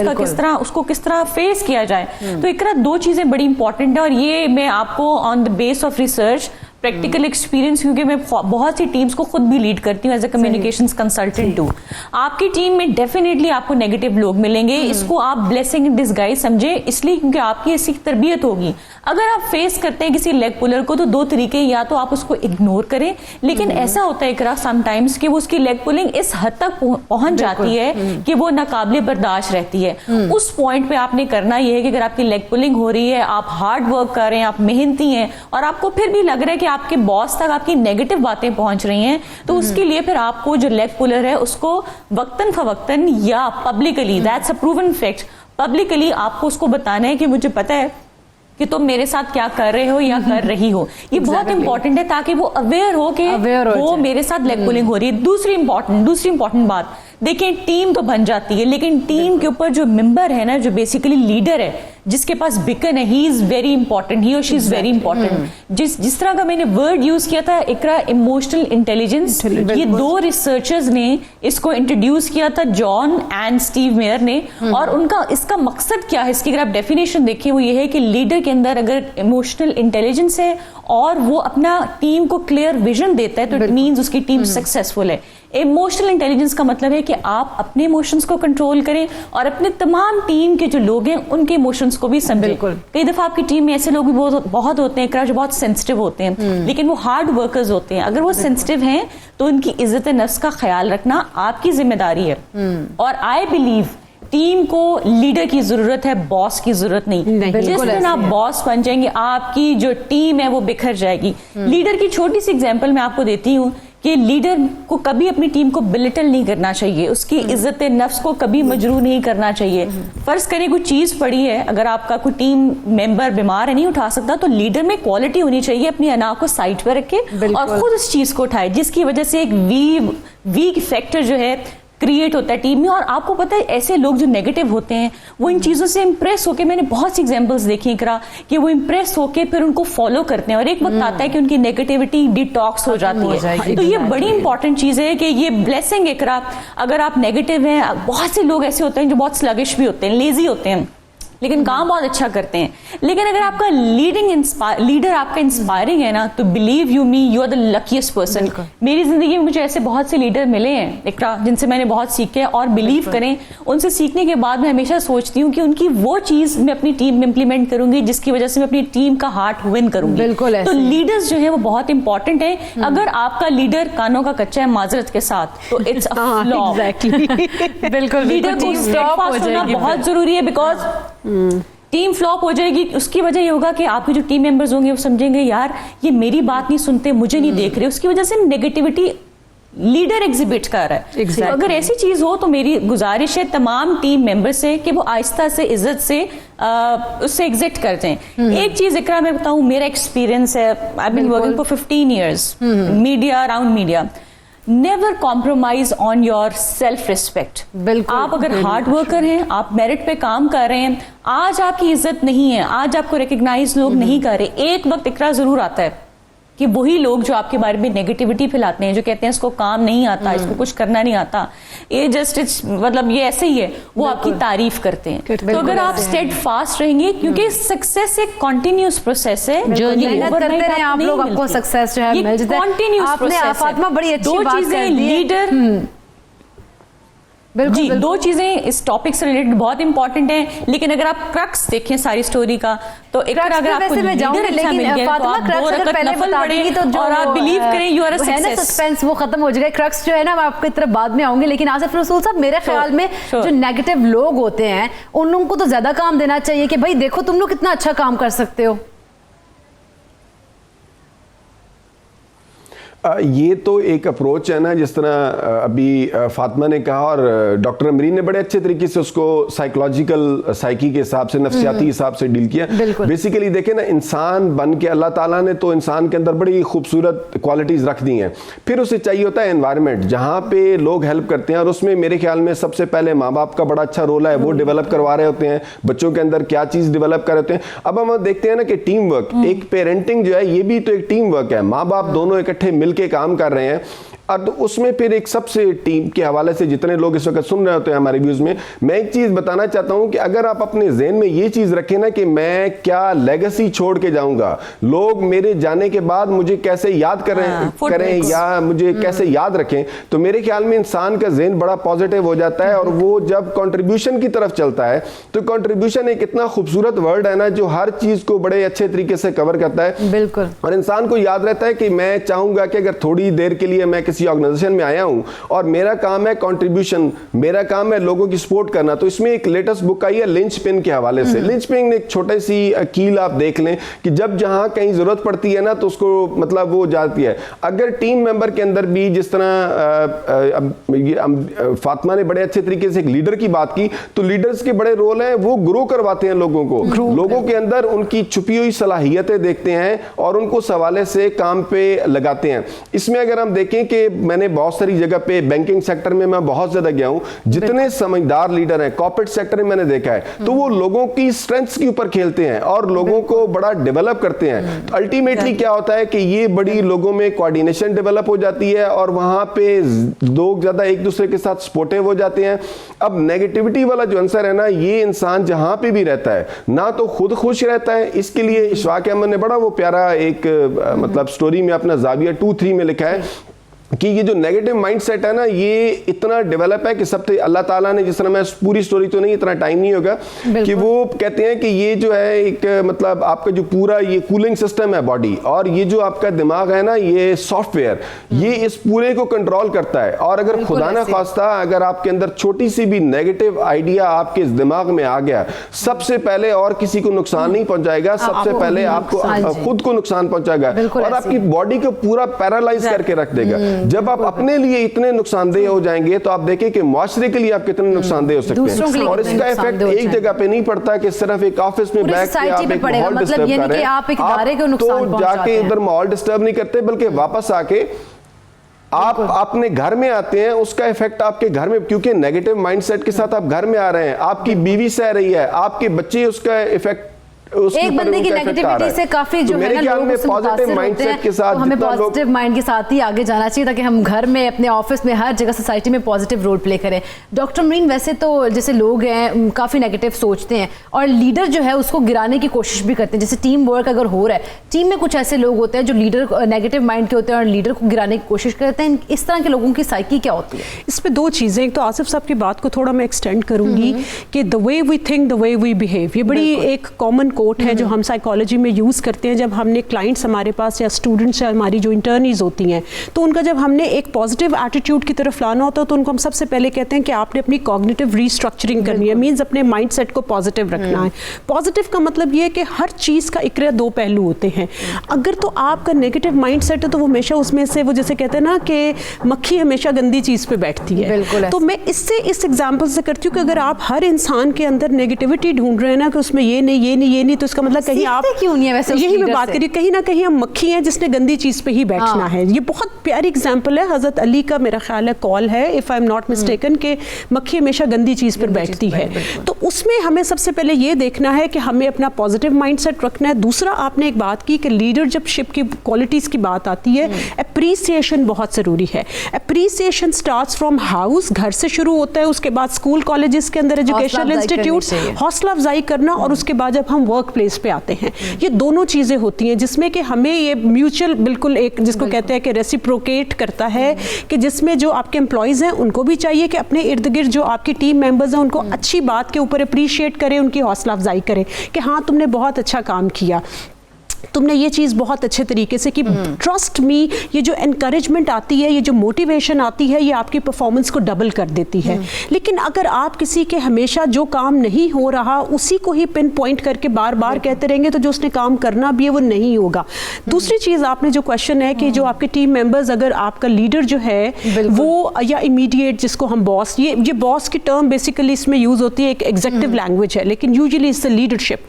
उसको किस तरह फेस किया जाए। तो इकरा 2 चीजें बड़ी इंपॉर्टेंट है, और ये मैं आपको on the base of research, practical experience, क्योंकि मैं बहुत सी टीम्स को खुद भी लीड करती हूँ as a communications consultant too. आपकी टीम में डेफिनेटली आपको नेगेटिव लोग मिलेंगे, इसको आप ब्लेसिंग इन डिस्गाइज समझे, इसलिए क्योंकि आपकी ऐसी तरबियत होगी। अगर आप फेस करते हैं किसी लेग पुलर को, तो 2 तरीके, या तो आप उसको इग्नोर करें, लेकिन ऐसा होता है इकरा समटाइम्स कि वो उसकी लेग पुलिंग इस हद तक पहुंच जाती है कि वो नाकाबिले बर्दाश्त रहती है। उस पॉइंट पे आपने करना यह है कि अगर आपकी लेग पुलिंग हो रही है, आप हार्ड वर्क कर रहे हैं, आप मेहनती हैं, और आपको फिर भी लग रहा है कि आपके बॉस तक आपकी नेगेटिव बातें पहुंच रही हैं, तो उसके लिए फिर आपको जो लेग पुलर है उसको वक्तन फवक्तन या publicly, that's a proven fact, publicly आपको उसको बताना है कि मुझे पता है कि तुम मेरे साथ क्या कर रहे हो या कर रही हो। ये बहुत इंपॉर्टेंट है ताकि वो अवेयर हो कि वो मेरे साथ लेग पुलिंग हो रही है। दूसरी इंपॉर्टेंट बात, देखिए टीम तो बन जाती है, लेकिन टीम के ऊपर जो मेंबर है ना, जो बेसिकली लीडर है, जिसके पास बिकन है, ही इज वेरी इंपॉर्टेंट, ही और शी इज वेरी इंपॉर्टेंट। जिस तरह का मैंने वर्ड यूज किया था इकरा, इमोशनल इंटेलिजेंस, ये 2 रिसर्चर्स ने इसको इंट्रोड्यूस किया था, जॉन एंड स्टीव मेयर ने। और उनका इसका मकसद क्या है, इसकी अगर आप डेफिनेशन देखें, वो ये है कि लीडर के अंदर अगर इमोशनल इंटेलिजेंस है और वो अपना टीम को क्लियर विजन देता है, तो इट मीन्स उसकी टीम सक्सेसफुल है। इमोशनल इंटेलिजेंस का मतलब है कि आप अपने इमोशंस को कंट्रोल करें और अपने तमाम टीम के जो लोग हैं उनके इमोशंस को भी समझें। कई दफा आपकी टीम में ऐसे लोग भी बहुत होते हैं जो बहुत सेंसिटिव होते हैं, लेकिन वो हार्ड वर्कर्स होते हैं। अगर वो सेंसिटिव हैं तो उनकी इज्जत नफ्स का ख्याल रखना आपकी जिम्मेदारी है। और आई बिलीव टीम को लीडर की जरूरत है, बॉस की जरूरत नहीं। जिस दिन आप बॉस बन जाएंगे, आपकी जो टीम है वो बिखर जाएगी। लीडर की छोटी सी एग्जांपल मैं आपको देती हूँ कि लीडर को कभी अपनी टीम को बिलिटल नहीं करना चाहिए, उसकी इज्जत नफ्स को कभी मजरूह नहीं करना चाहिए। फर्ज करें कोई चीज पड़ी है, अगर आपका कोई टीम मेंबर बीमार है, नहीं उठा सकता, तो लीडर में क्वालिटी होनी चाहिए, अपनी अना को साइड पर रखे और खुद उस चीज को उठाए, जिसकी वजह से एक वीक फैक्टर जो है क्रिएट होता है टीम में। और आपको पता है ऐसे लोग जो नेगेटिव होते हैं वो इन चीजों से इंप्रेस होकर, मैंने बहुत सी एग्जांपल्स देखी इकरा, कि वो इंप्रेस होकर फिर उनको फॉलो करते हैं और एक वक्त आता है कि उनकी नेगेटिविटी डिटॉक्स हो जाती है। तो ये बड़ी इंपॉर्टेंट चीज है कि ये ब्लेसिंग इकरा, अगर आप नेगेटिव हैं, बहुत से लोग ऐसे होते हैं जो बहुत स्लगिश भी होते हैं, लेजी होते हैं, लेकिन काम बहुत अच्छा करते हैं। लेकिन अगर आपका लीडर आपका इंस्पायरिंग है ना, तो believe you me, you are the luckiest person. मेरी जिंदगी में मुझे ऐसे बहुत से लीडर मिले हैं इकरा, जिनसे मैंने बहुत सीखे, और बिलीव करें उनसे सीखने के बाद मैं हमेशा सोचती हूँ कि उनकी वो चीज मैं अपनी टीम में इंप्लीमेंट करूंगी जिसकी वजह से मैं अपनी टीम का हार्ट विन करूंगी। तो लीडर्स जो है वो बहुत इंपॉर्टेंट है। अगर आपका लीडर कानों का कच्चा है, माजरत के साथ, तो इट्स अ फ्लॉ। बिल्कुल लीडर को स्टेडफास्ट होना बहुत जरूरी है, बिकॉज टीम फ्लॉप हो जाएगी। उसकी वजह ये होगा कि आपके जो टीम मेंबर्स होंगे वो समझेंगे यार ये मेरी बात नहीं सुनते, मुझे नहीं देख रहे, उसकी वजह से नेगेटिविटी लीडर एग्जिबिट कर रहा है। Exactly. तो अगर ऐसी चीज हो तो मेरी गुजारिश है तमाम टीम मेंबर से कि वो आहिस्ता से इज्जत से उससे एग्जिट कर दें। एक चीज इकरा मैं बताऊं, मेरा एक्सपीरियंस है, I been working for 15 years media, around media, never compromise on your self respect. बिल्कुल, आप अगर हार्ड वर्कर हैं, आप मेरिट पे काम कर रहे हैं, आज आपकी इज्जत नहीं है, आज आपको रिकग्नाइज लोग नहीं कर रहे, एक वक्त इकरा जरूर आता है कि वही लोग जो आपके बारे में नेगेटिविटी फैलाते हैं, जो कहते हैं इसको काम नहीं आता, इसको कुछ करना नहीं आता, ये जस्ट मतलब ये ऐसे ही है, वो आपकी तारीफ करते हैं। तो अगर आप स्टेड फास्ट रहेंगे, क्योंकि सक्सेस एक कॉन्टिन्यूस प्रोसेस है, मेहनत करते रहे आप लोग, आपको सक्सेस जो है मिल जाता है। कॉन्टिन्यूस आपने फातिमा बड़ी अच्छी दो बात चीजें, कर दी है। लीडर बिल्कुल, जी, बिल्कुल। दो चीजें इस टॉपिक से रिलेटेड बहुत इंपॉर्टेंट हैं, लेकिन अगर आप क्रक्स देखें सारी स्टोरी का तो एक अगर आपको मैं जाऊंगी, लीडर अच्छा मिल लेकिन गया तो फातिमा आप क्रक्स अगर पहले बता देंगी तो जो और आप बिलीव करें you are a success, suspense वो खत्म हो जाएगा। क्रक्स जो है ना मैं आपकी तरफ बाद में आऊंगी, लेकिन आसिफ रसूल साहब मेरे ख्याल में जो नेगेटिव लोग होते हैं उन लोगों को तो ज्यादा काम देना चाहिए कि भाई देखो तुम लोग कितना अच्छा काम कर सकते हो। ये तो एक अप्रोच है ना, जिस तरह अभी फातिमा ने कहा और डॉक्टर अमरीन ने बड़े अच्छे तरीके से उसको साइकोलॉजिकल साइकी के हिसाब से, नफ्सियाती हिसाब से डील किया। बेसिकली देखें ना, इंसान बन के अल्लाह ताला ने तो इंसान के अंदर बड़ी खूबसूरत क्वालिटीज रख दी हैं, फिर उसे चाहिए होता है एनवायरनमेंट जहाँ पे लोग हेल्प करते हैं, और उसमें मेरे ख्याल में सबसे पहले माँ बाप का बड़ा अच्छा रोल है, वो डेवलप करवा रहे होते हैं बच्चों के अंदर क्या चीज़ डेवलप कर रहे होते हैं। अब हम देखते हैं ना कि टीम वर्क, एक पेरेंटिंग जो है ये भी तो एक टीम वर्क है, माँ बाप दोनों इकट्ठे मिल के काम कर रहे हैं। और उसमें फिर एक सबसे टीम के हवाले से जितने लोग इस वक्त सुन रहे होते हैं हमारे व्यूज में, मैं एक चीज बताना चाहता हूं कि अगर आप अपने ज़हन में ये चीज रखें ना कि मैं क्या लेगेसी छोड़ के जाऊंगा, लोग मेरे जाने के बाद मुझे कैसे याद करें या मुझे कैसे याद रखें, तो मेरे ख्याल में इंसान का ज़हन बड़ा पॉजिटिव हो जाता है। और वो जब कंट्रीब्यूशन की तरफ चलता है तो कंट्रीब्यूशन एक इतना खूबसूरत वर्ड है ना, जो हर चीज को बड़े अच्छे तरीके से कवर करता है। बिल्कुल। और इंसान को याद रहता है कि मैं चाहूंगा कि अगर थोड़ी देर के लिए मैं किसी ऑर्गेनाइजेशन में आया हूं और मेरा काम है कंट्रीब्यूशन, मेरा काम है लोगों की सपोर्ट करना। तो इसमें एक लेटेस्ट बुक आई है लिंच पिन के हवाले से। लिंच पिन ने एक छोटी सी कील आप देख लें कि जब जहां कहीं जरूरत पड़ती है ना तो उसको मतलब वो जाती है। अगर टीम मेंबर के अंदर भी जिस तरह फातिमा ने बड़े अच्छे तरीके से एक लीडर की बात की, तो लीडर्स के बड़े रोल हैं, वो ग्रो करवाते हैं लोगों को, लोगों के अंदर उनकी छुपी हुई सलाहियतें देखते हैं और उनको उस हवाले से काम पे लगाते हैं। इसमें अगर हम देखें कि मैंने बहुत सारी जगह पे बैंकिंग सेक्टर में मैं बहुत ज्यादा गया हूं, जितने समझदार लीडर हैं कॉर्पोरेट सेक्टर में मैंने देखा है, तो वो लोगों की स्ट्रेंथ्स के ऊपर खेलते हैं और लोगों को बड़ा डेवलप करते हैं। तो अल्टीमेटली क्या होता है कि ये बड़ी लोगों में कोऑर्डिनेशन डेवलप हो जाती है और वहां पे लोग ज्यादा एक दूसरे के साथ सपोर्टिव हो जाते हैं। अब नेगेटिविटी वाला जो आंसर है ना, ये इंसान जहां पे भी रहता है ना तो खुद खुश रहता है, इसके लिए इशफाक अहमद ने बड़ा वो प्यारा एक मतलब स्टोरी में अपना जाविया 2-3 में लिखा है कि ये जो नेगेटिव माइंडसेट है ना, ये इतना डेवलप है कि सबसे अल्लाह ताला ने, जिस तरह मैं पूरी स्टोरी तो नहीं, इतना टाइम नहीं होगा, कि वो कहते हैं कि ये जो है एक मतलब आपका जो पूरा ये कूलिंग सिस्टम है बॉडी, और ये जो आपका दिमाग है ना, ये सॉफ्टवेयर, ये इस पूरे को कंट्रोल करता है। और अगर खुदा ना खास्ता अगर आपके अंदर छोटी सी भी नेगेटिव आइडिया आपके इस दिमाग में आ गया, सबसे पहले और किसी को नुकसान नहीं पहुंचाएगा, सबसे पहले आपको खुद को नुकसान पहुंचाएगा और आपकी बॉडी को पूरा पैरालाइज करके रख देगा। जब आप अपने लिए इतने नुकसानदेह हो जाएंगे तो आप देखें कि माशरे के लिए आप कितने नुकसानदेह हो सकते हैं। और इसका इफेक्ट एक जगह पे नहीं पड़ता कि सिर्फ एक ऑफिस में बैठ के आप एक माहौल डिस्टर्ब कर रहे हैं, आप तो जाके उधर माहौल डिस्टर्ब नहीं करते, बल्कि वापस आके आप अपने घर में आते हैं, उसका इफेक्ट आपके घर में, क्योंकि नेगेटिव माइंडसेट के साथ आप घर में आ रहे हैं, आपकी बीवी सह रही है, आपके बच्चे उसका इफेक्ट एक बंदे की नेगेटिविटी से काफी जो है ना लोग उससे मुतासिर होते हैं, तो हमें पॉजिटिव माइंड के साथ ही आगे जाना चाहिए ताकि हम घर में, अपने ऑफिस में, हर जगह सोसाइटी में पॉजिटिव रोल प्ले करें। डॉक्टर अमरीन, वैसे तो जैसे लोग हैं काफ़ी नेगेटिव सोचते हैं और लीडर जो है उसको गिराने की कोशिश भी करते हैं। जैसे टीम वर्क अगर हो रहा है, टीम में कुछ ऐसे लोग होते हैं जो लीडर नेगेटिव माइंड के होते हैं और लीडर को गिराने की कोशिश करते हैं। इस तरह के लोगों की साइकी क्या होती है? इसमें दो चीज़ें, एक तो आसिफ साहब की बात को थोड़ा मैं एक्सटेंड करूंगी कि the way we think the way we behave, ये बड़ी एक कॉमन कोट है जो हम साइकोलॉजी में यूज़ करते हैं जब हमने क्लाइंट्स हमारे पास या स्टूडेंट्स या हमारी जो इंटर्नीज होती हैं, तो उनका जब हमने एक पॉजिटिव एटीट्यूड की तरफ लाना होता है तो उनको हम सबसे पहले कहते हैं कि आपने अपनी कॉग्निटिव रीस्ट्रक्चरिंग करनी है, मीन्स अपने माइंड सेट को पॉजिटिव रखना है। पॉजिटिव का मतलब ये है कि हर चीज़ का एक या दो पहलू होते हैं। अगर तो आपका नेगेटिव माइंड सेट है तो वो हमेशा उसमें से वो जैसे कहते हैं ना कि मक्खी हमेशा गंदी चीज़ पे बैठती है। तो मैं इससे इस एग्जाम्पल से करती हूँ कि अगर आप हर इंसान के अंदर नेगेटिविटी ढूंढ रहे हैं ना कि उसमें ये नहीं तो इसका मतलब कहीं आप क्यों नहीं है वैसे, यही मैं बात करी, कहीं ना कहीं हम मक्खी हैं जिसने गंदी चीज़ पे ही बैठना है। ये बहुत प्यारी एग्जाम्पल है, हज़रत अली का मेरा ख्याल है कॉल है if I am not mistaken कि मक्खी हमेशा गंदी चीज़ पर बैठती है। तो उसमें हमें सबसे पहले ये देखना है कि हमें अपना पॉजिटिव माइंडसेट रखना है। दूसरा, आपने एक बात की कि लीडरशिप की क्वालिटीज़ की बात आती है, अप्रिसिएशन बहुत ज़रूरी है। अप्रिसिएशन स्टार्ट्स फ्रॉम हाउस, घर से शुरू होता है, उसके बाद स्कूल कॉलेजेस के अंदर एजुकेशनल इंस्टीट्यूट्स, हौसला अफजाई करना, और उसके बाद जब हम वर्क प्लेस पे आते हैं, ये दोनों चीज़ें होती हैं जिसमें कि हमें ये म्यूचुअल बिल्कुल एक जिसको कहते हैं कि रेसिप्रोकेट करता है कि जिसमें जो आपके एम्प्लॉयज़ हैं उनको भी चाहिए कि अपने इर्द गिर्द जो आपकी टीम मेंबर्स हैं उनको अच्छी बात के ऊपर अप्रिशिएट करें, उनकी हौसला अफजाई करें कि हाँ तुमने बहुत अच्छा काम किया, तुमने ये चीज़ बहुत अच्छे तरीके से की। ट्रस्ट मी, ये जो एनकरेजमेंट आती है, ये जो मोटिवेशन आती है, ये आपकी परफॉर्मेंस को डबल कर देती है। लेकिन अगर आप किसी के हमेशा जो काम नहीं हो रहा उसी को ही पिन पॉइंट करके बार बार कहते रहेंगे तो जो उसने काम करना भी है वो नहीं होगा। दूसरी चीज़, आपने जो क्वेश्चन है कि जो आपके टीम मेंबर्स, अगर आपका लीडर जो है वो या इमीडिएट जिसको हम बॉस, ये बॉस की टर्म बेसिकली इसमें यूज़ होती है, एक एग्जेक्टिव लैंग्वेज है, लेकिन यूजुअली इट्स द लीडरशिप।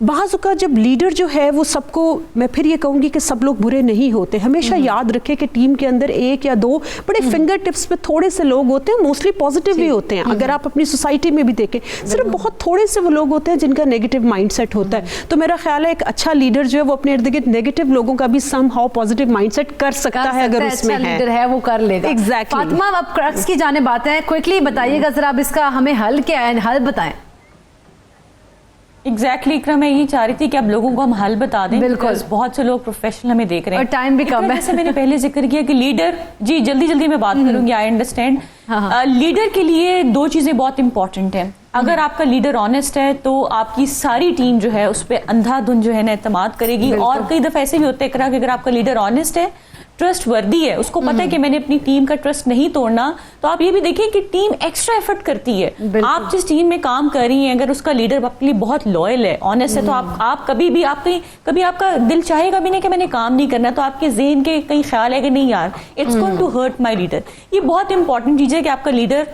बाज़ जब लीडर जो है वो सबको, मैं फिर ये कहूँगी कि सब लोग बुरे नहीं होते, हमेशा याद रखें कि टीम के अंदर एक या दो बड़े फिंगर टिप्स पे थोड़े से लोग होते हैं, मोस्टली पॉजिटिव भी होते हैं। अगर आप अपनी सोसाइटी में भी देखें, सिर्फ बहुत थोड़े से वो लोग होते हैं जिनका नेगेटिव माइंडसेट होता है। तो मेरा ख्याल है एक अच्छा लीडर जो है वो अपने इर्द गिर्द नेगेटिव लोगों का भी समहाउ पॉजिटिव माइंडसेट कर सकता है, अगर उसमें लीडर है वो कर लेगा। एग्जैक्टली। फातिमा, अब क्रक्स की जाने बातें हैं, क्विकली बताइएगा जरा, अब इसका हमें हल क्या है, हल बताएं। एग्जैक्टली इकरा, मैं यही चाह रही थी कि आप लोगों को हम हल बता दें, बिल्कुल। बहुत से लोग प्रोफेशनल हमें देख रहे हैं और टाइम भी कम है। जैसे मैंने पहले जिक्र किया कि लीडर, जी जल्दी मैं बात करूंगी, आई अंडरस्टैंड। लीडर के लिए दो चीजें बहुत इंपॉर्टेंट हैं। अगर आपका लीडर ऑनेस्ट है तो आपकी सारी टीम जो है उस पर अंधाधुंध जो है ना एतमाद करेगी। और कई दफा ऐसे भी होते हैं कि अगर आपका लीडर ऑनेस्ट है, ट्रस्ट वर्दी है, उसको पता है कि मैंने अपनी टीम का ट्रस्ट नहीं तोड़ना, तो आप ये भी देखिए कि टीम एक्स्ट्रा एफर्ट करती है। आप जिस टीम में काम कर रही हैं, अगर उसका लीडर आपके लिए बहुत लॉयल है, ऑनेस्ट है, तो आप कभी आपका दिल चाहेगा भी नहीं कि मैंने काम नहीं करना, तो आपके ज़हन के कहीं ख्याल है कि नहीं यार, it's going to hurt my leader. ये बहुत इंपॉर्टेंट चीज़ है कि आपका लीडर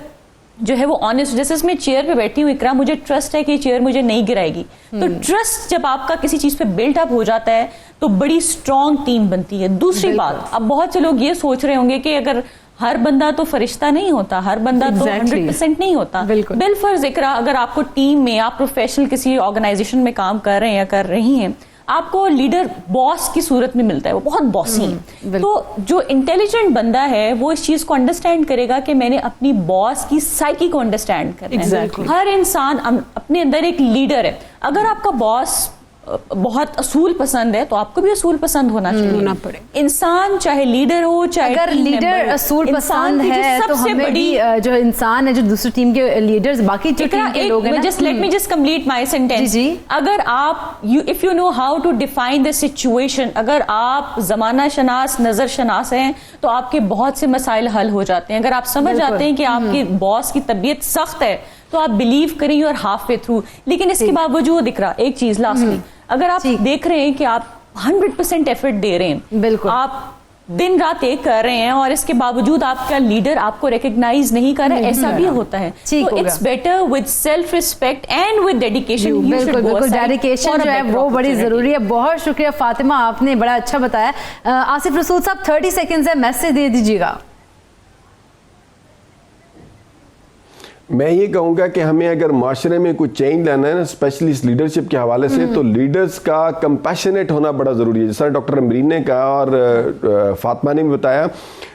जो है वो ऑनेस्ट, जैसे इसमें चेयर पे बैठी हूँ इकरा, मुझे ट्रस्ट है कि चेयर मुझे नहीं गिराएगी। तो ट्रस्ट जब आपका किसी चीज पे बिल्ट अप हो जाता है तो बड़ी स्ट्रॉन्ग टीम बनती है। दूसरी बात, अब बहुत से लोग ये सोच रहे होंगे कि अगर हर बंदा तो फरिश्ता नहीं होता, हर बंदा तो 100% नहीं होता। बिल फर्ज इकरा, अगर आपको टीम में, आप प्रोफेशनल किसी ऑर्गेनाइजेशन में काम कर रहे हैं या कर रही हैं, आपको लीडर बॉस की सूरत में मिलता है, वो बहुत बॉसी है। तो जो इंटेलिजेंट बंदा है वो इस चीज को अंडरस्टैंड करेगा कि मैंने अपनी बॉस की साइकी को अंडरस्टैंड करना है। हर इंसान अपने अंदर एक लीडर है। अगर आपका बॉस बहुत असूल पसंद है तो आपको भी असूल पसंद होना चाहिए। इंसान चाहे लीडर हो, चाहे अगर लीडर असूल पसंद है तो हमें भी जो इंसान है, जो दूसरी टीम के लीडर्स, बाकी जो टीम के लोग हैं, let me just complete my sentence. अगर आप if you know how to define the situation, अगर आप जमाना शनास, नजर शनास हैं, तो आपके बहुत से मसाइल हल हो जाते हैं। अगर आप समझ जाते हैं कि आपके बॉस की तबीयत सख्त है तो आप बिलीव करें you are half way through. लेकिन इसके बावजूद दिख रहा एक चीज लास्टली, अगर आप देख रहे हैं कि आप 100% एफर्ट दे रहे हैं, बिल्कुल आप दिन रात एक कर रहे हैं और इसके बावजूद आपका लीडर आपको रिकॉग्नाइज नहीं कर रहा है, ऐसा भी होता है। तो it's better with self respect and with dedication. बिल्कुल डेडिकेशन जो है वो बड़ी जरूरी है। बहुत शुक्रिया फातिमा, आपने बड़ा अच्छा बताया। आसिफ रसूल साहब 30 सेकेंड्स है, मैसेज दे दीजिएगा। मैं ये कहूँगा कि हमें अगर माशरे में कुछ चेंज लाना है ना, स्पेशली इस लीडरशिप के हवाले से, तो लीडर्स का कंपैशनेट होना बड़ा ज़रूरी है। जैसा डॉक्टर अमरीन ने कहा और फातिमा ने भी बताया,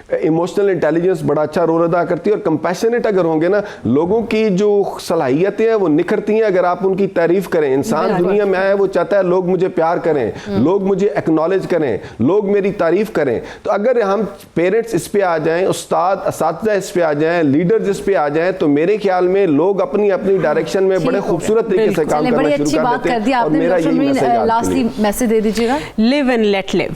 इमोशनल इंटेलिजेंस बड़ा अच्छा रोल अदा करती है। और कंपैशनेट अगर होंगे ना, लोगों की जो सलाहियतें हैं वो निखरती हैं अगर आप उनकी तारीफ करें। इंसान दुनिया में आया है, वो चाहता है लोग मुझे प्यार करें, लोग मुझे एक्नॉलेज करें, लोग मेरी तारीफ करें। तो अगर हम पेरेंट्स इस पे आ जाएं, उस्ताद असातिज़ा इस पे आ जाएं, लीडर्स इस पे आ जाएं, तो मेरे ख्याल में लोग अपनी अपनी डायरेक्शन में बड़े खूबसूरत तरीके से काम करना शुरू कर देते हैं। और मेरा यही मैसेज आपके लिए। लास्टली मैसेज दे दीजिएगा। Live and let live.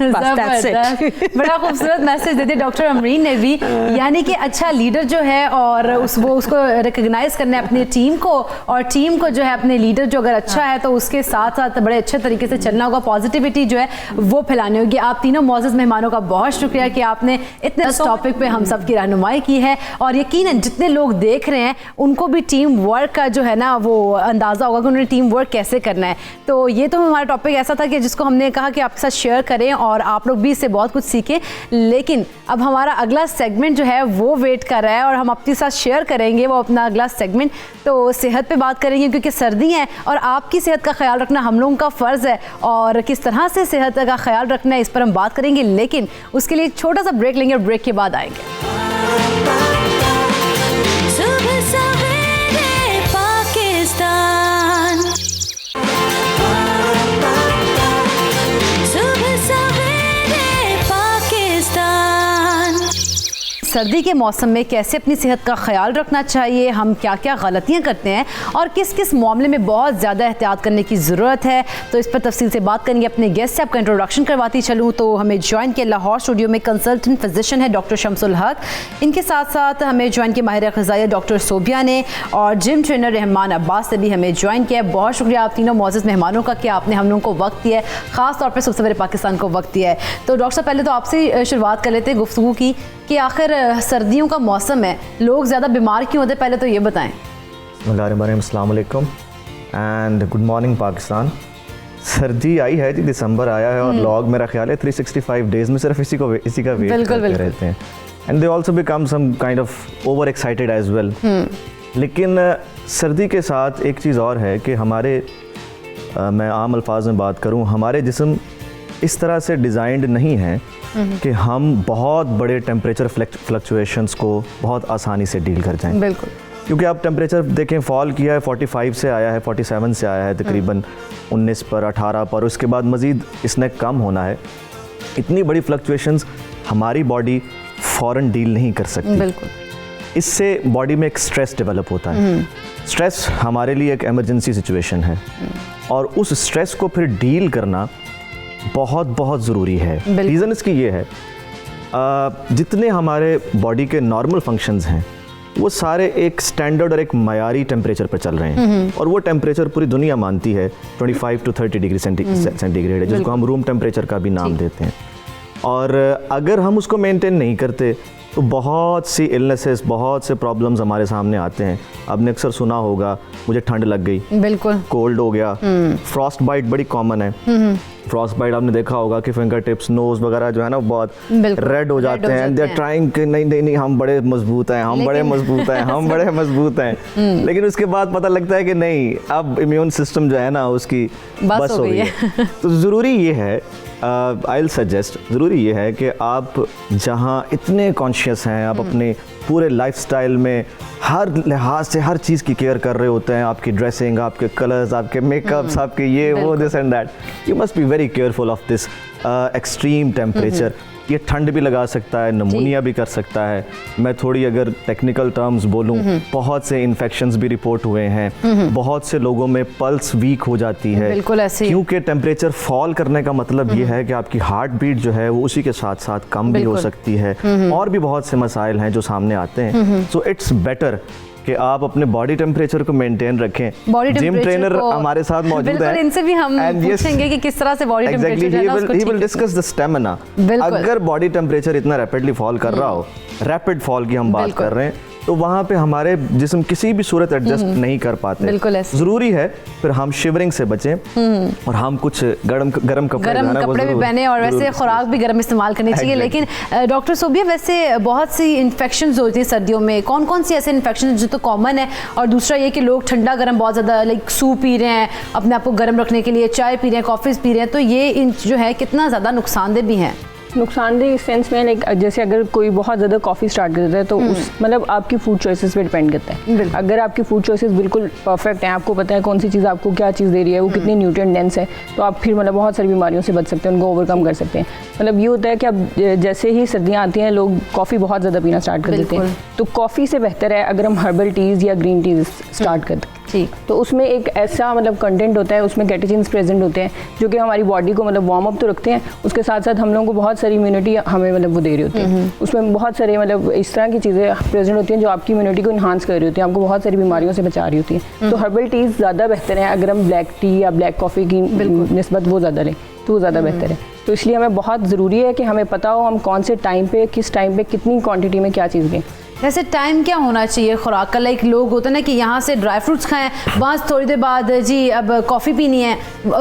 बड़ा खूबसूरत मैसेज देते डॉक्टर अमरीन ने भी, यानी कि अच्छा लीडर जो है और उसको रिकग्नाइज करना है अपनी टीम को, और टीम को जो है अपने लीडर जो अगर अच्छा है तो उसके साथ साथ बड़े अच्छे तरीके से चलना होगा, पॉजिटिविटी जो है वो फैलानी होगी। आप तीनों मौजूद मेहमानों का बहुत शुक्रिया कि आपने इतने इस टॉपिक पे हम सब की रहनुमाई की है, और यकीनन जितने लोग देख रहे हैं उनको भी टीम वर्क का जो है ना वो अंदाज़ा होगा कि उन्होंने टीम वर्क कैसे करना है। तो ये तो हमारा टॉपिक ऐसा था कि जिसको हमने कहा कि आपके साथ शेयर करें और आप लोग भी इससे बहुत कुछ सीखें। लेकिन अब हमारा अगला सेगमेंट जो है वो वेट कर रहा है और हम अपने साथ शेयर करेंगे वो अपना अगला सेगमेंट। तो सेहत पे बात करेंगे क्योंकि सर्दी है और आपकी सेहत का ख्याल रखना हम लोगों का फ़र्ज़ है, और किस तरह से सेहत का ख्याल रखना है इस पर हम बात करेंगे। लेकिन उसके लिए छोटा सा ब्रेक लेंगे और ब्रेक के बाद आएंगे। सर्दी के मौसम में कैसे अपनी सेहत का ख्याल रखना चाहिए, हम क्या क्या गलतियां करते हैं और किस किस मामले में बहुत ज़्यादा एहतियात करने की ज़रूरत है, तो इस पर तफसील से बात करेंगे। अपने गेस्ट से आपका इंट्रोडक्शन करवाती चलूँ तो हमें ज्वाइन किया लाहौर स्टूडियो में कंसल्टेंट फिजिशियन है डॉक्टर शमसुल हक, इनके साथ साथ हमें ज्वाइन किया माहिर ग़िज़ाई डॉक्टर सोबिया ने, और जिम ट्रेनर रहमान अब्बास से भी हमें ज्वाइन किया। बहुत शुक्रिया आप तीनों मौजूद मेहमानों का कि आपने हम लोगों को वक्त दिया है, ख़ास तौर पर सबसे बड़े पाकिस्तान को वक्त दिया है। तो डॉक्टर साहब पहले तो आपसे शुरुआत कर लेते हैं गुफ्तगू की कि आखिर सर्दियों का मौसम है, लोग ज़्यादा बीमार क्यों होते हैं, पहले तो ये बताएं। अस्सलाम वालेकुम एंड गुड मॉर्निंग पाकिस्तान। सर्दी आई है जी, दिसंबर आया है और लोग मेरा ख्याल है 365 डेज़ में सिर्फ इसी का वेट करते रहते हैं, and they also become some kind of over excited as well. लेकिन सर्दी के साथ एक चीज़ और है कि हमारे मैं आम अल्फाज में बात करूँ, हमारे जिस्म इस तरह से डिज़ाइंड नहीं है कि हम बहुत बड़े टेम्परेचर फ्लक्चुएशंस को बहुत आसानी से डील कर जाएं। बिल्कुल, क्योंकि आप टेम्परेचर देखें, फॉल किया है 45 से आया है, 47 से आया है तकरीबन 19 पर, 18 पर, उसके बाद मज़ीद इसने कम होना है। इतनी बड़ी फ्लक्चुएशंस हमारी बॉडी फ़ौरन डील नहीं कर सकती। बिल्कुल, इससे बॉडी में एक स्ट्रेस डेवलप होता है। स्ट्रेस हमारे लिए एक एमरजेंसी सिचुएशन है और उस स्ट्रेस को फिर डील करना बहुत बहुत ज़रूरी है। रीज़न इसकी ये है, जितने हमारे बॉडी के नॉर्मल फंक्शंस हैं वो सारे एक स्टैंडर्ड और एक मयारी टेम्परेचर पर चल रहे हैं, और वो टेम्परेचर पूरी दुनिया मानती है 25 to 30 डिग्री सेंटीग्रेड है, जिसको हम रूम टेम्परेचर का भी नाम देते हैं। और अगर हम उसको मेंटेन नहीं करते तो बहुत सी इलनेसेस, बहुत से प्रॉब्लम्स हमारे सामने आते हैं। आपने अक्सर सुना होगा मुझे ठंड लग गई, बिल्कुल कोल्ड हो गया, फ्रॉस्ट बाइट बड़ी कॉमन है। फ्रॉस्ट बाइट आपने देखा होगा कि फिंगर टिप्स, नोज वगैरह जो है ना बहुत रेड हो जाते हैं, दे आर ट्राइंग कि नहीं हम बड़े मजबूत हैं, हम बड़े मजबूत हैं, हम बड़े मजबूत हैं, लेकिन उसके बाद पता लगता है कि नहीं, अब इम्यून सिस्टम जो है ना उसकी बस हो गई है। तो ज़रूरी ये है, आई विल सजेस्ट, ज़रूरी ये है कि आप जहाँ इतने कॉन्शियस हैं, आप अपने पूरे लाइफस्टाइल में हर लिहाज से हर चीज़ की केयर कर रहे होते हैं, आपकी ड्रेसिंग, आपके कलर्स, आपके मेकअप्स, आपके ये वो this and that, you must be very careful of this extreme temperature. ये ठंड भी लगा सकता है, नमूनिया भी कर सकता है। मैं थोड़ी अगर टेक्निकल टर्म्स बोलूं, बहुत से इन्फेक्शंस भी रिपोर्ट हुए हैं, बहुत से लोगों में पल्स वीक हो जाती है, क्योंकि टेम्परेचर फॉल करने का मतलब ये है कि आपकी हार्ट बीट जो है वो उसी के साथ साथ कम भी हो सकती है, और भी बहुत से मसाइल हैं जो सामने आते हैं। सो इट्स बेटर कि आप अपने बॉडी टेम्परेचर को मेंटेन रखें। जिम ट्रेनर हमारे साथ मौजूद हैं, इनसे भी हम पूछेंगे कि किस तरह से बॉडी टेम्परेचर है ना उसको ठीक। He will discuss the stamina। अगर बॉडी टेम्परेचर इतना रैपिडली फॉल कर रहा हो, रैपिड फॉल की हम बात कर रहे हैं, तो वहाँ पे हमारे जिस्म किसी भी सूरत एडजस्ट नहीं कर पाते। बिल्कुल ऐसे ज़रूरी है फिर हम शिवरिंग से बचें और हम कुछ गरम कपड़े भी पहने, और वैसे खुराक भी गर्म इस्तेमाल करनी चाहिए। लेकिन डॉक्टर सोबिया, वैसे बहुत सी इन्फेक्शंस होती हैं सर्दियों में, कौन कौन सी ऐसे इन्फेक्शन जो तो कॉमन है, और दूसरा ये कि लोग ठंडा गर्म बहुत ज़्यादा लाइक सूप पी रहे हैं अपने आप को गर्म रखने के लिए, चाय पी रहे हैं, कॉफ़ीज़ पी रहे हैं, तो ये इन जो है कितना ज़्यादा नुकसानदेह भी हैं? नुकसानदेह इस सेंस में, लाइक जैसे अगर कोई बहुत ज़्यादा कॉफ़ी स्टार्ट कर देता है तो उस मतलब आपकी फूड चॉइसेस पे डिपेंड करता है। अगर आपकी फूड चॉइसेस बिल्कुल परफेक्ट हैं, आपको पता है कौन सी चीज़ आपको क्या चीज़ दे रही है, वो कितनी न्यूट्रिएंट डेंस है, तो आप फिर मतलब बहुत सारी बीमारियों से बच सकते हैं, उनको ओवरकम कर सकते हैं। मतलब ये होता है कि अब जैसे ही सर्दियाँ आती हैं लोग कॉफ़ी बहुत ज़्यादा पीना स्टार्ट कर देते हैं, तो कॉफ़ी से बेहतर है अगर हम हर्बल टीज़ या ग्रीन टीज़ स्टार्ट कर दें। ठीक, तो उसमें एक ऐसा मतलब कंटेंट होता है, उसमें कैटेचिन्स प्रेजेंट होते हैं जो कि हमारी बॉडी को मतलब वार्म अप तो रखते हैं, उसके साथ साथ हम लोगों को बहुत सारी इम्यूनिटी हमें मतलब वो दे रही होती है। उसमें बहुत सारे मतलब इस तरह की चीज़ें प्रेजेंट होती हैं जो आपकी इम्यूनिटी को इन्हांस कर रही होती हैं, आपको बहुत सारी बीमारियों से बचा रही होती हैं। तो हर्बल टीज़ ज़्यादा बेहतर है अगर हम ब्लैक टी या ब्लैक कॉफ़ी की निस्बत वो ज़्यादा लें तो वो ज़्यादा बेहतर है। तो इसलिए हमें बहुत ज़रूरी है कि हमें पता हो हम कौन से टाइम पे, किस टाइम पे, कितनी क्वांटिटी में क्या चीज़ लें। वैसे टाइम क्या होना चाहिए खुराक का? लाइक लोग होते हैं ना कि यहाँ से ड्राई फ्रूट्स खाएं, वहाँ से थोड़ी देर बाद जी अब कॉफ़ी पीनी है,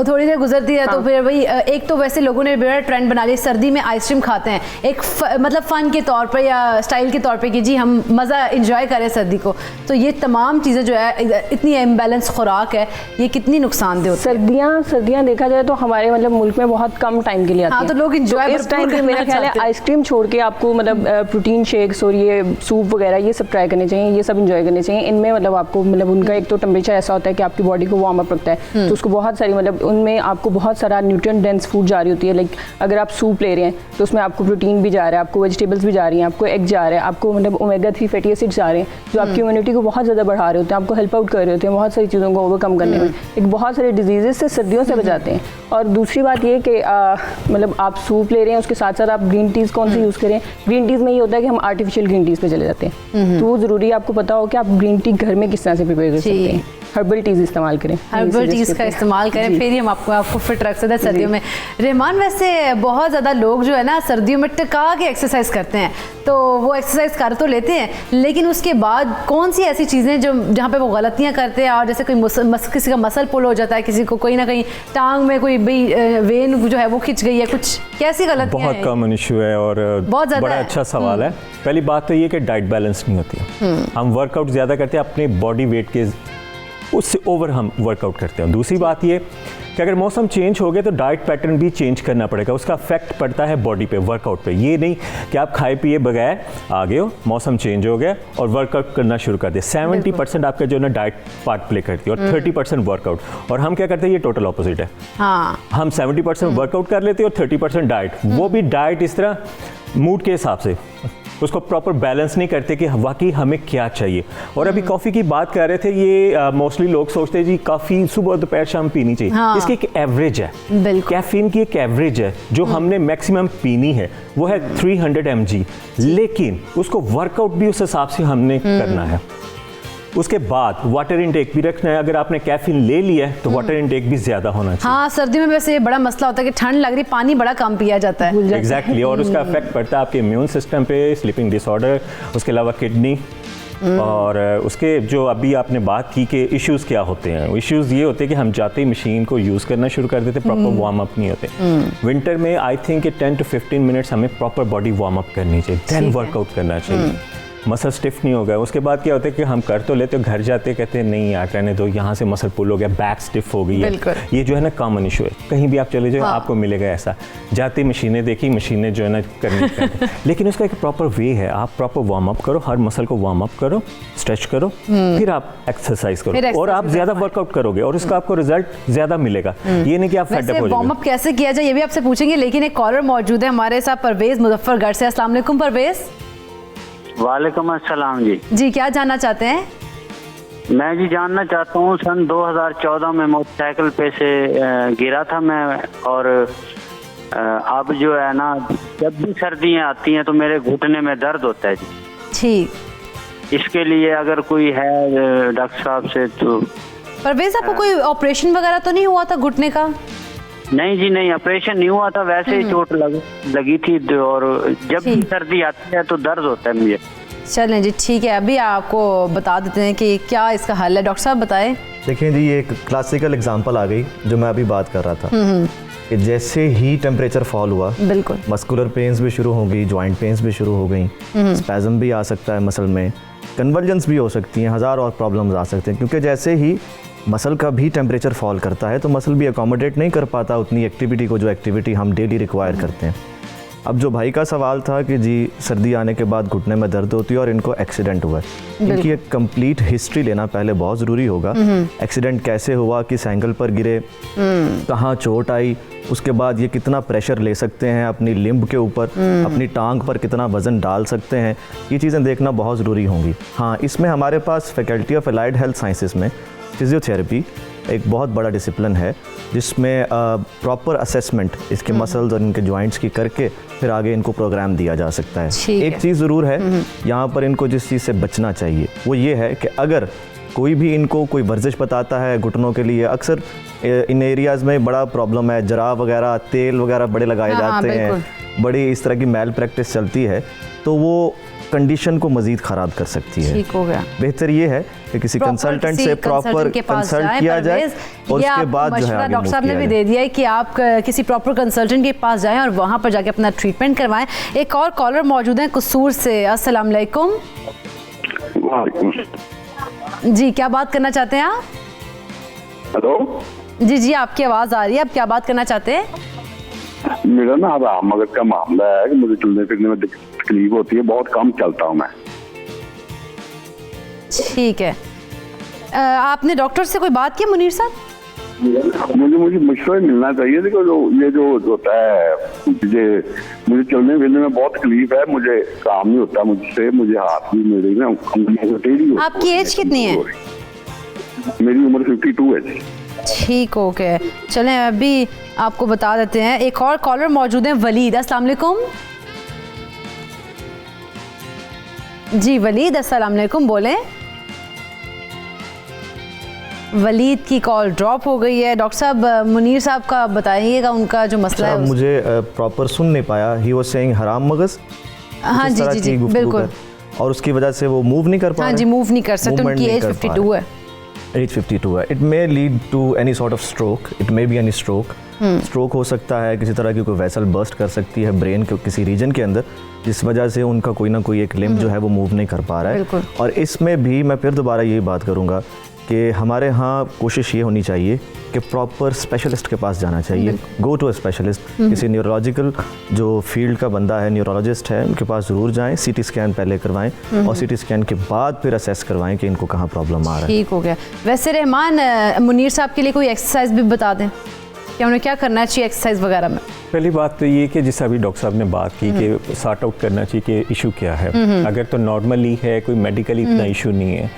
थोड़ी देर गुजरती है तो फिर वही एक तो वैसे लोगों ने बड़ा ट्रेंड बना लिया, सर्दी में आइसक्रीम खाते हैं एक मतलब फ़न के तौर पर या स्टाइल के तौर पे कि जी हम मज़ा इंजॉय करें सर्दी को। तो ये तमाम चीज़ें जो है, इतनी इम्बैलेंस खुराक है, ये कितनी नुकसानदेह होती है? सर्दियाँ देखा जाए तो हमारे मतलब मुल्क में बहुत कम टाइम के लिए आती हाँ, हैं। तो लोग इंजॉय इस टाइम पे मेरा ख्याल है आइसक्रीम छोड़ के आपको मतलब प्रोटीन शेक्स और ये सूप वगैरह ये सब ट्राई करने चाहिए, ये सब इंजॉय करने चाहिए। इनमें मतलब आपको मतलब उनका एक तो टेम्परेचर ऐसा होता है कि आपकी बॉडी को वार्म अप रखता है, तो उसको बहुत सारी मतलब उनमें आपको बहुत सारा न्यूट्रिएंट डेंस फूड जा रही होती है। लाइक अगर आप सूप ले रहे हैं तो उसमें आपको प्रोटीन भी जा रहा है, आपको वेजिटेबल्स भी जा रही हैं, आपको एग जा रहा है, आपको मतलब ओमेगा 3 फैटी एसिड जा रहे हैं जो आपकी इम्यूनिटी को बहुत ज़्यादा बढ़ा रहे होते हैं, आपको हेल्प आउट कर रहे होते हैं बहुत सारी चीज़ों को ओवरकम करने में, एक बहुत सारे डिजीज़ से सर्दियों से बचाते हैं। और दूसरी बात ये कि मतलब आप सूप ले रहे हैं उसके साथ साथ आप ग्रीन टीज़ कौन सी यूज़ करें। ग्रीन टीज़ में ये होता है कि हम आर्टिफिशियल ग्रीन टीज़ पे चले जाते हैं, तो वो ज़रूरी है आपको पता हो कि आप ग्रीन टी घर में किस तरह से प्रिपेयर कर सकते हैं। हर्बल टीज़ इस्तेमाल करें, हर्बल टीज़ का इस्तेमाल करें, फिर ही हम आपको फिट रख सकते हैं सर्दियों में। रहमान, वैसे बहुत ज़्यादा लोग जो है ना सर्दियों में टिका के एक्सरसाइज करते हैं, तो वो एक्सरसाइज कर तो लेते हैं लेकिन उसके बाद कौन सी ऐसी चीज़ें जो जहाँ पे वो गलतियाँ करते हैं, और जैसे कोई किसी का मसल पुल हो जाता है, किसी को कोई ना कहीं टांग में कोई वेन जो है वो खिंच गई है, कुछ कैसी गलतियाँ? बहुत कॉमन इशू है और बड़ा अच्छा सवाल है। पहली बात तो ये कि डाइट बैलेंस नहीं होती है, हम वर्कआउट ज़्यादा करते हैं अपने बॉडी वेट के उससे ओवर हम वर्कआउट करते हैं। दूसरी बात ये कि अगर मौसम चेंज हो गया तो डाइट पैटर्न भी चेंज करना पड़ेगा, उसका इफेक्ट पड़ता है बॉडी पे, वर्कआउट पे। ये नहीं कि आप खाए पिए बगैर आ गए हो, मौसम चेंज हो गया और वर्कआउट करना शुरू कर दिया। 70% आपका जो है ना डाइट पार्ट प्ले करती है और 30% वर्कआउट। और हम क्या करते हैं, ये टोटल ऑपोजिट है। हाँ, हम 70% वर्कआउट कर लेते हैं और 30% डाइट, वो भी डाइट इस तरह मूड के हिसाब से, उसको प्रॉपर बैलेंस नहीं करते कि वाकई हमें क्या चाहिए। और अभी कॉफ़ी की बात कर रहे थे, ये मोस्टली लोग सोचते हैं जी कॉफ़ी सुबह दोपहर शाम पीनी चाहिए। हाँ, इसकी एक एवरेज है, कैफीन की एक एवरेज है जो हमने मैक्सिमम पीनी है, वो है 300 mg, लेकिन उसको वर्कआउट भी उस हिसाब से हमने करना है। उसके बाद वाटर इनटेक भी रखना है। अगर आपने कैफीन ले लिया है तो वाटर इनटेक भी ज्यादा होना चाहिए। हाँ, सर्दियों में वैसे ये बड़ा मसला होता है कि ठंड लग रही, पानी बड़ा कम पिया जाता है। एग्जैक्टली, और उसका इफेक्ट पड़ता है आपके इम्यून सिस्टम पे, स्लीपिंग डिसऑर्डर, उसके अलावा किडनी। और उसके जो अभी आपने बात की कि इश्यूज़ क्या होते हैं, इश्यूज़ ये होते हैं कि हम जाते ही मशीन को यूज़ करना शुरू कर देते, प्रॉपर वार्म अप नहीं होते। विंटर में आई थिंक 10 to 15 मिनट्स हमें प्रॉपर बॉडी वार्म अप करनी चाहिए, देन वर्कआउट करना चाहिए, मसल स्टिफ नहीं होगा। उसके बाद क्या होता है कि हम कर तो लेते, घर जाते कहते हैं नहीं यार रहने दो, यहाँ से मसल पुल हो गया, बैक स्टिफ हो गई है। ये जो है ना कॉमन इशू है, कहीं भी आप चले जाओ आपको मिलेगा ऐसा। जाते मशीनें देखी, मशीनें जो है ना करनी लेकिन उसका एक प्रॉपर वे है, आप प्रॉपर वार्म अप करो, हर मसल को वार्म अप करो, स्ट्रेच करो, फिर आप एक्सरसाइज करो और आप ज्यादा वर्कआउट करोगे और उसका आपको रिजल्ट ज्यादा मिलेगा। ये नहीं कि आप फेड अप हो जाओगे। वार्म अप कैसे किया जाए ये भी आपसे पूछेंगे, लेकिन एक कॉलर मौजूद है हमारे साथ, परवेज मुजफ्फरगढ़ से। अस्सलाम वालेकुम परवेज। वालेकुम अस्सलाम जी। जी, क्या जानना चाहते हैं? मैं जी जानना चाहता हूँ, सन 2014 में मोटरसाइकिल पे से गिरा था मैं, और अब जो है ना जब भी सर्दियाँ आती हैं तो मेरे घुटने में दर्द होता है जी। ठीक, इसके लिए अगर कोई है डॉक्टर साहब से तो। परवेज, आपको कोई ऑपरेशन वगैरह तो नहीं हुआ था घुटने का? नहीं जी नहीं, ऑपरेशन नहीं हुआ था, वैसे ही चोट लगी थी, और जब भी सर्दी आती है तो दर्द होता है मुझे। चलें जी, ठीक है, अभी आपको बता देते हैं कि क्या इसका हल है। डॉक्टर साहब बताएं। देखिए जी, ये एक क्लासिकल एग्जांपल आ गई जो मैं अभी बात कर रहा था कि जैसे ही टेम्परेचर फॉल हुआ, बिल्कुल मस्कुलर पेन्स भी शुरू हो गई, जॉइंट पेन्स भी शुरू हो गई, स्पैज़म भी आ सकता है मसल में, कन्वर्जेंस भी हो सकती हैं, हज़ार और प्रॉब्लम्स आ सकते हैं। क्योंकि जैसे ही मसल का भी टेम्परेचर फॉल करता है तो मसल भी अकोमोडेट नहीं कर पाता उतनी एक्टिविटी को, जो एक्टिविटी हम डेली रिक्वायर करते हैं। अब जो भाई का सवाल था कि जी सर्दी आने के बाद घुटने में दर्द होती है और इनको एक्सीडेंट हुआ है, इनकी एक कंप्लीट हिस्ट्री लेना पहले बहुत ज़रूरी होगा। एक्सीडेंट कैसे हुआ, किस एंगल पर गिरे, कहाँ चोट आई, उसके बाद ये कितना प्रेशर ले सकते हैं अपनी लिम्ब के ऊपर, अपनी टांग पर कितना वज़न डाल सकते हैं, ये चीज़ें देखना बहुत ज़रूरी होंगी। हाँ, इसमें हमारे पास faculty of allied health sciences में फिजियोथेरेपी एक बहुत बड़ा डिसिप्लिन है, जिसमें प्रॉपर असेसमेंट इसके मसल्स और इनके जॉइंट्स की करके फिर आगे इनको प्रोग्राम दिया जा सकता है। एक चीज़ ज़रूर है, यहाँ पर इनको जिस चीज़ से बचना चाहिए वो ये है कि अगर कोई भी इनको कोई वर्जिश बताता है घुटनों के लिए, अक्सर इन एरियाज़ में बड़ा प्रॉब्लम है, जरा वगैरह तेल वगैरह बड़े लगाए जाते हैं, बड़ी इस तरह की मैल प्रैक्टिस चलती है, तो वो कंडीशन को मज़ीद ख़राब कर सकती है। ठीक हो गया। बेहतर ये है कि किसी कंसल्टेंट से प्रॉपर कंसल्ट किया जाए और उसके बाद जो है आगे डॉक्टर साहब ने भी दे दिया है कि आप किसी प्रॉपर कंसल्टेंट के पास जाएं और वहाँ पर जाके अपना ट्रीटमेंट करवाएं। एक और कॉलर मौजूद है कसूर से। अस्सलाम वालेकुम जी, क्या बात करना चाहते हैं आप? हेलो जी जी, आपकी आवाज़ आ रही है, आप क्या बात करना चाहते हैं? मेरा ना आराम मगज का मामला है कि मुझे चलने फिरने में तकलीफ होती है, बहुत कम चलता हूँ मैं। ठीक है, आपने डॉक्टर से कोई बात की मुनीर साहब? मुझे मशवरा मिलना चाहिए। देखो ये जो होता है, मुझे चलने फिरने में बहुत तकलीफ है, मुझे काम नहीं होता मुझसे, मुझे हाथ भी मेरे ना। आपकी एज कितनी है? मेरी उम्र 52 है। ठीक हो गए, चलें अभी आपको बता देते हैं। एक और कॉलर मौजूद है, वलीद। अस्सलाम वालेकुम जी, वलीद अस्सलाम वालेकुम, बोलें। वलीद की कॉल ड्रॉप हो गई है। डॉक्टर साहब मुनीर साहब का बताइएगा, उनका जो मसला है। मुझे प्रॉपर सुन नहीं पाया। ही वाज सेइंग हराम मगज। हाँ जी जी जी, बिल्कुल। और उसकी वजह से वो मूव नहीं कर पा रहे। हाँ जी, मूव नहीं कर सकते, उनकी एज 52 है। एज 52 है। It may lead to any sort of stroke, it may be any stroke. Stroke हो सकता है, किसी तरह की कोई वेसल बर्स्ट कर सकती है ब्रेन के किसी रीजन के अंदर, जिस वजह से उनका कोई ना कोई एक लिम्ब जो है वो मूव नहीं कर पा रहा है। और इसमें भी मैं फिर दोबारा यही बात करूँगा कि हमारे यहाँ कोशिश ये होनी चाहिए कि प्रॉपर स्पेशलिस्ट के पास जाना चाहिए। गो टू अ स्पेशलिस्ट, किसी न्यूरोलॉजिकल जो फील्ड का बंदा है, न्यूरोलॉजिस्ट है, उनके पास ज़रूर जाएं, सीटी स्कैन पहले करवाएं और सीटी स्कैन के बाद फिर असेस करवाएं कि इनको कहाँ प्रॉब्लम आ रहा है। ठीक हो गया। वैसे रहमान, मुनीर साहब के लिए कोई एक्सरसाइज भी बता दें कि उन्हें क्या करना चाहिए एक्सरसाइज वगैरह में? पहली बात तो ये कि जिस अभी डॉक्टर साहब ने बात की कि सॉर्ट आउट करना चाहिए कि इशू क्या है। अगर तो नॉर्मली है, कोई मेडिकली इतना इशू नहीं है,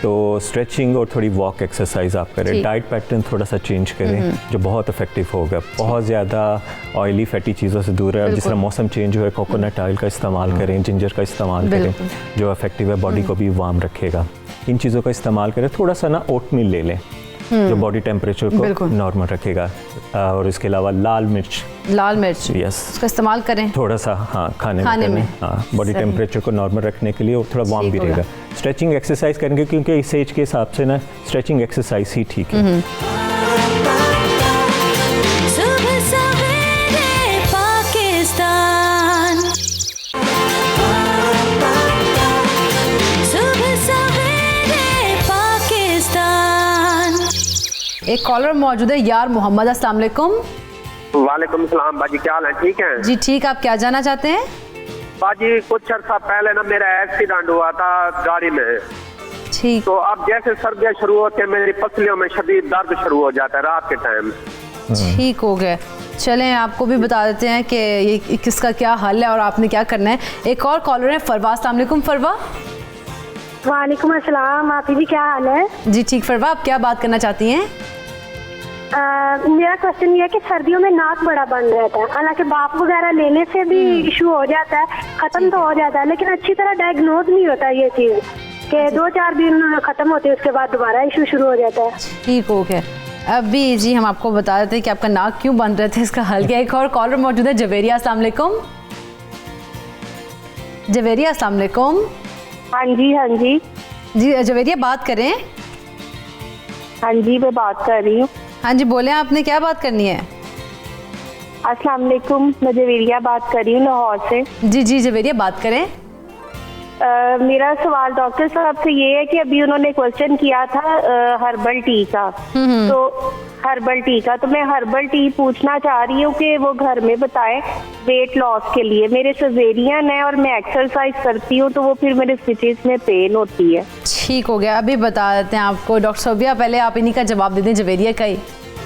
तो स्ट्रेचिंग और थोड़ी वॉक एक्सरसाइज आप करें। डाइट पैटर्न थोड़ा सा चेंज करें जो बहुत इफेक्टिव होगा। बहुत ज़्यादा ऑयली फैटी चीज़ों से दूर है। जिस तरह मौसम चेंज हुआ है, कोकोनट ऑयल का इस्तेमाल करें, जिंजर का इस्तेमाल करें जो इफेक्टिव है, बॉडी को भी वार्म रखेगा। इन चीज़ों का इस्तेमाल करें। थोड़ा सा ना ओट मील ले लें जो बॉडी टेम्परेचर को नॉर्मल रखेगा। और इसके अलावा लाल मिर्च यस, उसका इस्तेमाल करें थोड़ा सा। हाँ, खाने में हाँ, बॉडी टेम्परेचर को नॉर्मल रखने के लिए और थोड़ा वार्म भी रहेगा। स्ट्रेचिंग एक्सरसाइज करेंगे क्योंकि इस एज के हिसाब से ना स्ट्रेचिंग एक्सरसाइज ही ठीक है। एक कॉलर मौजूद है, यार मोहम्मद। अस्सलाम वालेकुम। वालेकुम सलाम बाजी, क्या हाल है? ठीक है जी, ठीक। आप क्या जानना चाहते हैं? बाजी कुछ अर्सा पहले ना मेरा एक्सीडेंट हुआ था गाड़ी में। ठीक। तो अब जैसे सर्दियाँ शुरू होती है, मेरी पसलियों में शदीद दर्द शुरू हो जाता है रात के टाइम। ठीक हो गए, चलें आपको भी बता देते हैं कि ये किसका क्या हल है और आपने क्या करना है। एक और कॉलर है, फरवा। अस्सलाम वालेकुम फरवा। वालेकुम अस्सलाम। आप भी क्या हाल है? जी ठीक। फरवा, आप क्या बात करना चाहती हैं? मेरा क्वेश्चन ये है कि सर्दियों में नाक बड़ा बंद रहता है, हालांकि बाप वगैरह लेने से भी इशू हो जाता है, खत्म तो हो जाता है, लेकिन अच्छी तरह डायग्नोज नहीं होता ये चीज कि 2-4 दिन खत्म होते हैं, उसके बाद दोबारा इशू शुरू हो जाता है। ठीक हो गया। अभी जी हम आपको बता देते हैं कि आपका नाक क्यों बंद रहता है, इसका हल क्या है। एक और कॉलर मौजूद है, जवेरिया। अस्सलाम वालेकुम। जवेरिया अस्सलाम वालेकुम। हाँ जी हाँ जी जी, जवेरिया बात करें। हाँ जी, मैं बात कर रही हूँ। हाँ जी, बोले आपने क्या बात करनी है? अस्सलाम वालेकुम, मैं जवेरिया बात कर रही हूँ लाहौर से। जी जी, जवेरिया बात करें। मेरा सवाल डॉक्टर साहब से ये है कि अभी उन्होंने क्वेश्चन किया था हर्बल टी का, तो हर्बल टी का, तो मैं हर्बल टी पूछना चाह रही हूँ कि वो घर में बताएं वेट लॉस के लिए। मेरे सजेरियन है और मैं एक्सरसाइज करती हूँ तो वो फिर मेरे स्टिचेस में पेन होती है। ठीक हो गया, अभी बता देते हैं आपको डॉक्टर सोबिया, पहले आप इन्हीं का जवाब दे दें जवेरिया का ही।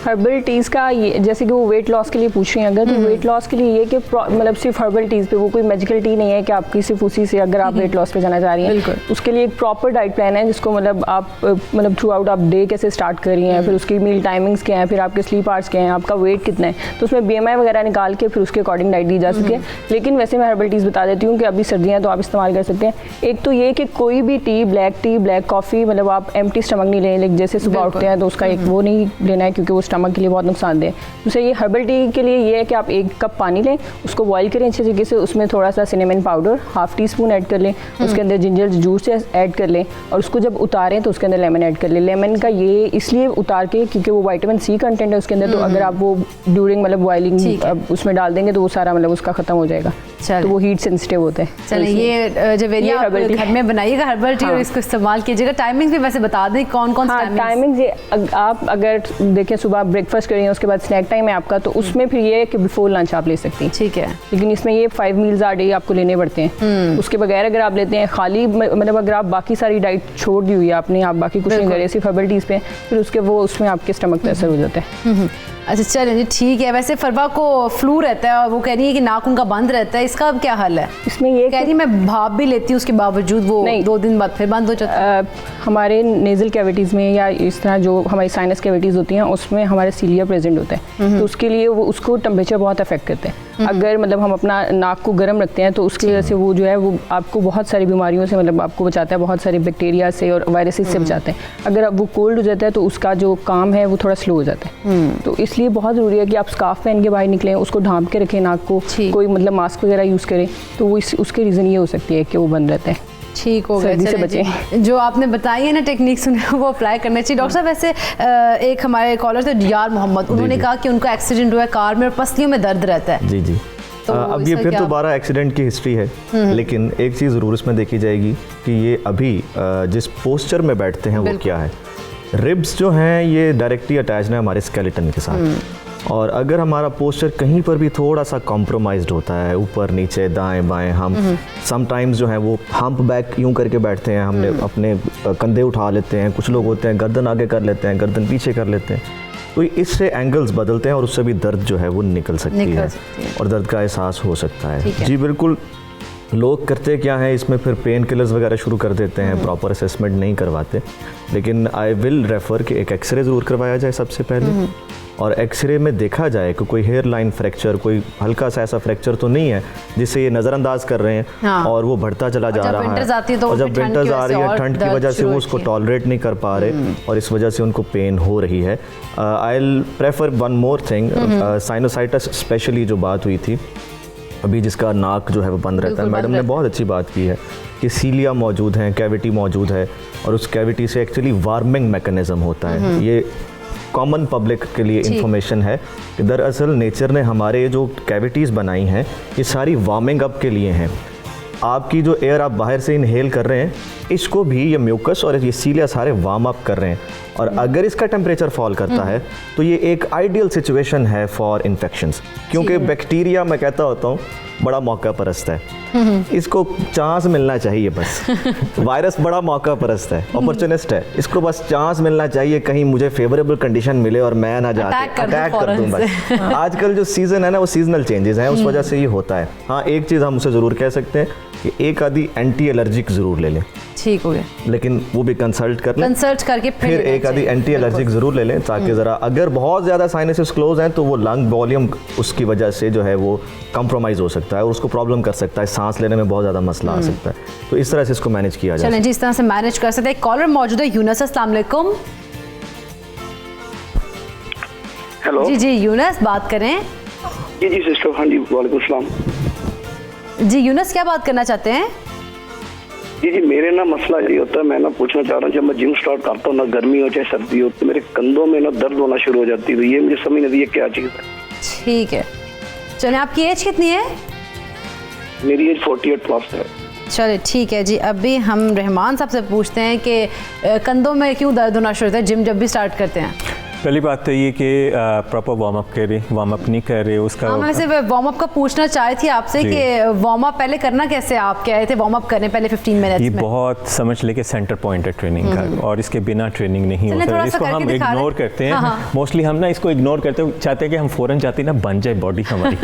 हर्बल टीज़ का ये, जैसे कि वो वेट लॉस के लिए पूछ रही हैं अगर, तो वेट लॉस के लिए ये कि मतलब सिर्फ हर्बल टीज़ पे, वो कोई मेडिकल टी नहीं है कि आपकी सिर्फ उसी से अगर आप वेट लॉस पे जाना चाह रही हैं, उसके लिए एक प्रॉपर डाइट प्लान है जिसको मतलब आप मतलब थ्रू आउट आप डे कैसे स्टार्ट कर रही हैं, फिर उसकी मील टाइमिंग्स क्या हैं, फिर आपके स्लीप आवर्स क्या हैं, आपका वेट कितना है, तो उसमें BMI वगैरह निकाल के फिर उसके अकॉर्डिंग डाइट दी जा सके। लेकिन वैसे मैं हर्बल टीज़ बता देती हूँ कि अभी सर्दियाँ तो आप इस्तेमाल कर सकते हैं। एक तो ये कि कोई भी टी, ब्लैक कॉफ़ी मतलब आप एम्प्टी स्टमक नहीं लें, लाइक जैसे सुबह उठते हैं तो उसका एक वो नहीं लेना है क्योंकि वो स्टमक के लिए बहुत नुकसान दें। दूसरा ये हर्बल टी के लिए ये है कि आप 1 कप पानी लें, उसको बॉईल करें अच्छे तरीके से, उसमें थोड़ा सा सिनेमन पाउडर ½ टीस्पून ऐड कर लें, उसके अंदर जिंजर जूस ऐड कर लें और उसको जब उतारें तो उसके अंदर लेमन ऐड कर लें। लेमन का ये इसलिए उतार के क्योंकि वो विटामिन C कंटेंट है उसके अंदर, तो अगर आप वो ड्यूरिंग मतलब बॉइलिंग उसमें डाल देंगे तो वो सारा मतलब उसका खत्म हो जाएगा, तो वो हीट सेंसिटिव होते हैं। चलिए ये जवेरिया आप घर में बनाइएगा हर्बल टी और इसको इस्तेमाल कीजिएगा। टाइमिंग भी वैसे बता दें कौन कौन सी टाइमिंग। ये आप अगर देखें सुबह ब्रेकफास्ट करिए उसके बाद स्नैक टाइम है आपका, तो उसमें फिर ये है कि बिफोर लंच आप ले सकती हैं। ठीक है, लेकिन इसमें ये 5 मील्स आ डे आपको लेने पड़ते हैं। उसके बगैर अगर आप लेते हैं खाली मतलब अगर आप बाकी सारी डाइट छोड़ दी हुई है आपने, आप बाकी कुछ नहीं करे सिर्फ हर्बल टीज पे, फिर उसके वो उसमें आपके स्टमक पे असर हो जाता है। अच्छा चलें जी, ठीक है। वैसे फरवा को फ्लू रहता है और वो कह रही है कि नाक उनका बंद रहता है, इसका अब क्या हल है? इसमें ये कह रही मैं भाप भी लेती हूँ उसके बावजूद वो 2 दिन बाद फिर बंद हो जाता है। हमारे नेजल कैविटीज़ में या इस तरह जो हमारी साइनस कैविटीज़ होती हैं उसमें हमारे सीलिया प्रेजेंट होता है, तो उसके लिए वो उसको टेम्परेचर बहुत अफेक्ट करते हैं। अगर मतलब हम अपना नाक को गर्म रखते हैं तो उसकी वजह से वो जो है वो आपको बहुत सारी बीमारियों से मतलब आपको बचाता है, बहुत सारे बैक्टीरिया से और वायरसेस से बचाते हैं। अगर वो कोल्ड हो जाता है तो उसका जो काम है वो थोड़ा स्लो हो जाता है, तो इसलिए बहुत ज़रूरी है कि आप स्कार्फ पहन के बाहर निकलें, उसको ढांप के रखें नाक को, कोई मतलब मास्क वगैरह यूज़ करें, तो वो उसके रीज़न ये हो सकती है कि वो बंद रहता है। ठीक हो गया, से बचें। जो आपने बताई है ना टेक्निक्स वो अप्लाई करना चाहिए। डॉक्टर साहब वैसे एक हमारे कॉलर थे डियार मोहम्मद, उन्होंने कहा कि उनका एक्सीडेंट हुआ है कार में और पसलियों में दर्द रहता है। जी जी, तो अब ये फिर दोबारा एक्सीडेंट की हिस्ट्री है, लेकिन एक चीज़ ज़रूर इसमें देखी जाएगी कि ये अभी जिस पोस्चर में बैठते हैं वो क्या है। रिब्स जो हैं ये डायरेक्टली अटैच है हमारे स्केलेटन के साथ, और अगर हमारा पोस्चर कहीं पर भी थोड़ा सा कॉम्प्रोमाइज्ड होता है, ऊपर नीचे दाएं बाएं, हम समटाइम्स जो है वो हम्प बैक यूं करके बैठते हैं, हमने अपने कंधे उठा लेते हैं, कुछ लोग होते हैं गर्दन आगे कर लेते हैं, गर्दन पीछे कर लेते हैं, तो इससे एंगल्स बदलते हैं और उससे भी दर्द जो है वो निकल सकती है और दर्द का एहसास हो सकता है। जी बिल्कुल, लोग करते क्या हैं इसमें फिर पेन किलर्स वगैरह शुरू कर देते हैं, प्रॉपर असेसमेंट नहीं करवाते। लेकिन आई विल रेफ़र कि एक एक्सरे ज़रूर करवाया जाए सबसे पहले, और एक्सरे में देखा जाए कि कोई हेयर लाइन फ्रैक्चर, कोई हल्का सा ऐसा फ्रैक्चर तो नहीं है जिससे ये नज़रअंदाज कर रहे हैं और वो बढ़ता चला जा रहा है, और जब विंटर्स आ रही है ठंड की वजह से वो उसको टॉलरेट नहीं कर पा रहे और इस वजह से उनको पेन हो रही है। I will prefer one more thing, sinusitis specially जो बात हुई थी अभी, जिसका नाक जो है वो बंद रहता है, मैडम ने बहुत अच्छी बात की है कि सीलिया मौजूद है, कैविटी मौजूद है, और उस कैविटी से एक्चुअली वार्मिंग मैकेनिज्म होता है। ये कॉमन पब्लिक के लिए इंफॉर्मेशन है कि दरअसल नेचर ने हमारे जो कैविटीज़ बनाई हैं ये सारी वार्मिंग अप के लिए हैं। आपकी जो एयर आप बाहर से इनहेल कर रहे हैं इसको भी ये म्यूकस और ये सीलिया सारे वार्म अप कर रहे हैं, और अगर इसका टेम्परेचर फॉल करता है तो ये एक आइडियल सिचुएशन है फॉर इन्फेक्शंस, क्योंकि बैक्टीरिया मैं कहता होता हूँ बड़ा मौका परस्त है, इसको चांस मिलना चाहिए बस। वायरस बड़ा मौका परस्त है, अपॉर्चुनिस्ट है, इसको बस चांस मिलना चाहिए कहीं मुझे फेवरेबल कंडीशन मिले और मैं ना जाके अटैक कर दूं बस। आजकल जो सीज़न है ना वो सीजनल चेंजेस हैं, उस वजह से ये होता है। हाँ, एक चीज़ हम उसे ज़रूर कह सकते हैं कि एक आधी एंटी एलर्जिक ज़रूर ले लें। ठीक हो गया, लेकिन वो भी कंसल्ट कर लें, कंसल्ट करके फिर एक आधी एंटी एलर्जिक ज़रूर ले लें, ताकि ज़रा अगर बहुत ज़्यादा साइनसेस क्लोज हैं तो वो लंग वॉल्यूम उसकी वजह से जो है वो कंप्रोमाइज़ हो सकता है और उसको प्रॉब्लम कर सकता है, सांस लेने में बहुत ज़्यादा मसला आ सकता है। तो इस तरह से इसको मैनेज किया जाए। चलें जी, इस तरह से मैनेज कर सकते हैं। कॉलर मौजूद है यूनस, अस्सलाम वालेकुम। हेलो जी जी यूनस, बात करें। जी जी सिस्टर, हाँ जी वालेकुम सलाम। जी यूनस, क्या बात करना चाहते हैं? जी जी, मेरे ना मसला ये होता है, मैं ना पूछना चाह रहा हूँ, जब मैं जिम स्टार्ट करता हूँ ना, गर्मी हो चाहे सर्दी हो, तो मेरे कंधों में ना दर्द होना शुरू हो जाती है। ये मुझे समझ नहीं, ये क्या चीज़ है? ठीक है, चलिए, आपकी एज कितनी है? मेरी एज 48 प्लस है। चलिए ठीक है जी। अभी हम रहमान साहब से पूछते हैं कि कंधों में क्यों दर्द होना शुरू होता है जिम जब भी स्टार्ट करते हैं? पहली बात तो ये कि प्रॉपर वार्म अप करें, वार्म अप नहीं कर रहे उसका। हाँ, मैं वैसे वार्म अप का पूछना चाही थी आपसे कि वार्म अप पहले करना कैसे, आप कह रहे थे वार्म अप करने पहले 15 मिनट ये में। बहुत समझ ले कि सेंटर पॉइंट है ट्रेनिंग का, और इसके बिना ट्रेनिंग नहीं हो सकता। इसको हम इग्नोर करते हैं, मोस्टली हम ना इसको इग्नोर करते हैं, चाहते हैं कि हम फ़ौरन जाते ना बन जाए बॉडी हमारी।